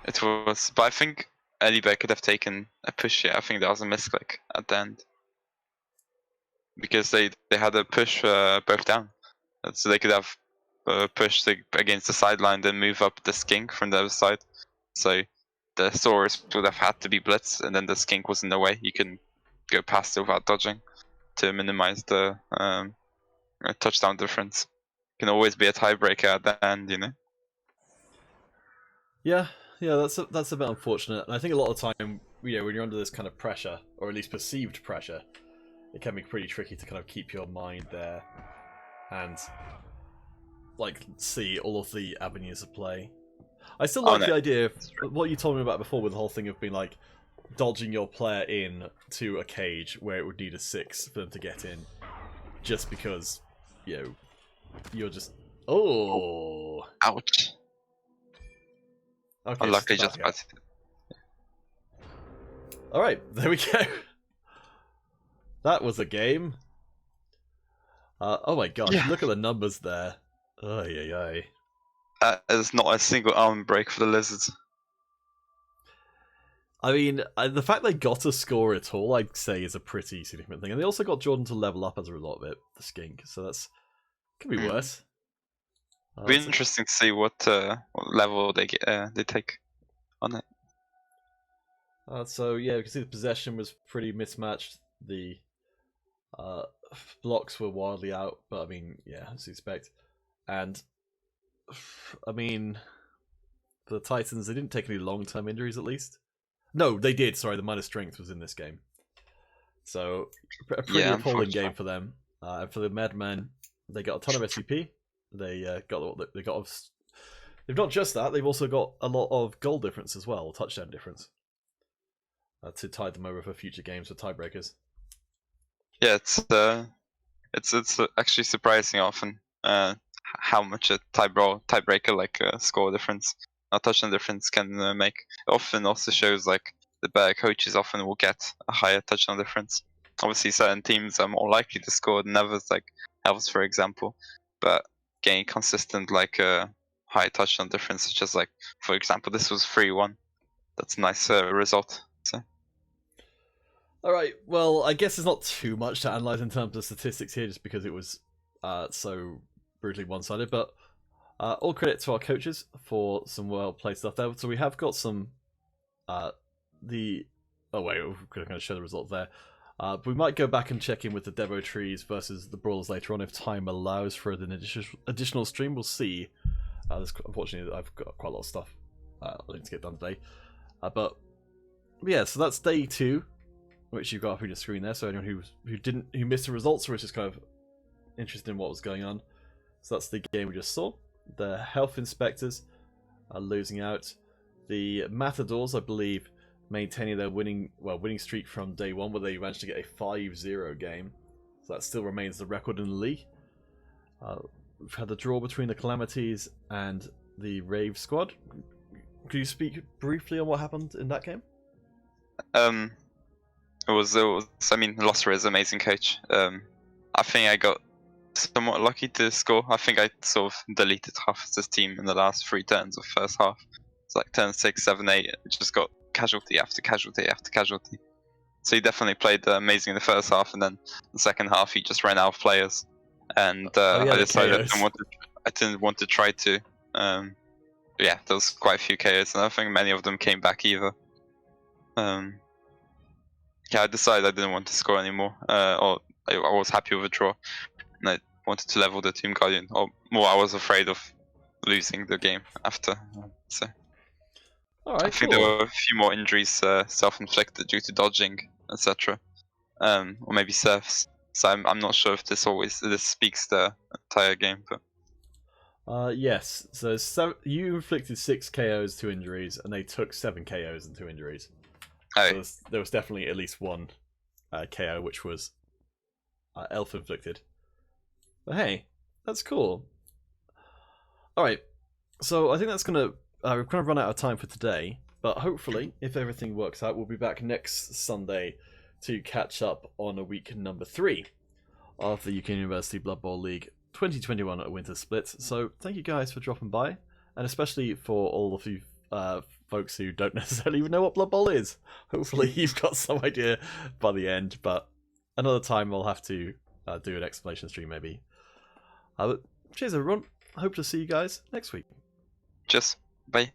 It was, but I think Eddie Bear could have taken a push here. I think that was a misclick at the end. Because they had a push both down. So they could have pushed against the sideline, then move up the skink from the other side. So the Saurus would have had to be blitzed, and then the skink was in the way. You can go past it without dodging to minimize the touchdown difference. Can always be a tiebreaker at the end, you know. Yeah, that's a bit unfortunate, and I think a lot of the time, when you're under this kind of pressure, or at least perceived pressure, it can be pretty tricky to kind of keep your mind there and see all of the avenues of play. I still like the idea of what you told me about before with the whole thing of being dodging your player in to a cage where it would need a 6 for them to get in, just because you're just ouch. Okay, luckily just about. All right, there we go. That was a game. Oh my gosh, look at the numbers there. Ay. There's not a single arm break for the lizards. I mean, the fact they got a score at all, I'd say, is a pretty significant thing. And they also got Jordan to level up as a result of it, the skink. So that's could be worse. It'll be interesting to see what level they take on it. So yeah, we can see the possession was pretty mismatched. The blocks were wildly out, but I mean, yeah, as you expect. And I mean, for the Titans, they didn't take any long-term injuries, at least. No, they did. Sorry, the minus strength was in this game. So, a pretty appalling game for them. And for the Madmen, they got a ton of SCP. They've not just that, they've also got a lot of goal difference as well, touchdown difference, to tide them over for future games with tiebreakers. Yeah, it's actually surprising often how much a tiebreaker like score difference, a touchdown difference can make. It often also shows like the better coaches often will get a higher touchdown difference. Obviously, certain teams are more likely to score than others, like Elves, for example. But getting consistent like high touchdown difference, such as like, for example, this was 3-1. That's a nice result. So. All right. Well, I guess there's not too much to analyze in terms of statistics here, just because it was so brutally one-sided. But all credit to our coaches for some well-played stuff there. So we have got some oh wait, we're going to show the result there. We might go back and check in with the Devo Trees versus the Brawlers later on if time allows for an additional stream. We'll see. Unfortunately, I've got quite a lot of stuff I need to get done today. But yeah, so that's day 2, which you've got up on your screen there. So anyone who missed the results or was just kind of interested in what was going on. So that's the game we just saw. The Health Inspectors are losing out. The Matadors, I believe, maintaining their winning streak from day 1, where they managed to get a 5-0 game. So that still remains the record in the league. We've had the draw between the Calamities and the Rave squad. Could you speak briefly on what happened in that game? It was I mean, Losser is an amazing coach. I think I got somewhat lucky to score. I think I sort of deleted half of this team in the last 3 turns of first half. It's like turn 6, 7, 8. It just got casualty after casualty after casualty. So he definitely played amazing in the first half, and then the second half he just ran out of players. And I decided I didn't want to try to. Yeah, there was quite a few KOs, and I think many of them came back either. Yeah, I decided I didn't want to score anymore, or I was happy with a draw, and I wanted to level the Tomb Guardian. Or more, I was afraid of losing the game after. So I think there were a few more injuries self-inflicted due to dodging, etc. Or maybe serfs. So I'm not sure if this speaks the entire game, but yes. So you inflicted 6 KOs, 2 injuries, and they took 7 KOs and 2 injuries. Oh. So there was definitely at least one KO, which was elf inflicted. But hey, that's cool. All right, so I think that's gonna we've kind of run out of time for today. But hopefully, if everything works out, we'll be back next Sunday to catch up on a week number 3 of the UK University Blood Bowl League 2021 Winter Split. So thank you guys for dropping by, and especially for all of you folks who don't necessarily even know what Blood Bowl is. Hopefully you've got some idea by the end, but another time we'll have to do an explanation stream maybe. Cheers everyone, hope to see you guys next week. Just bye.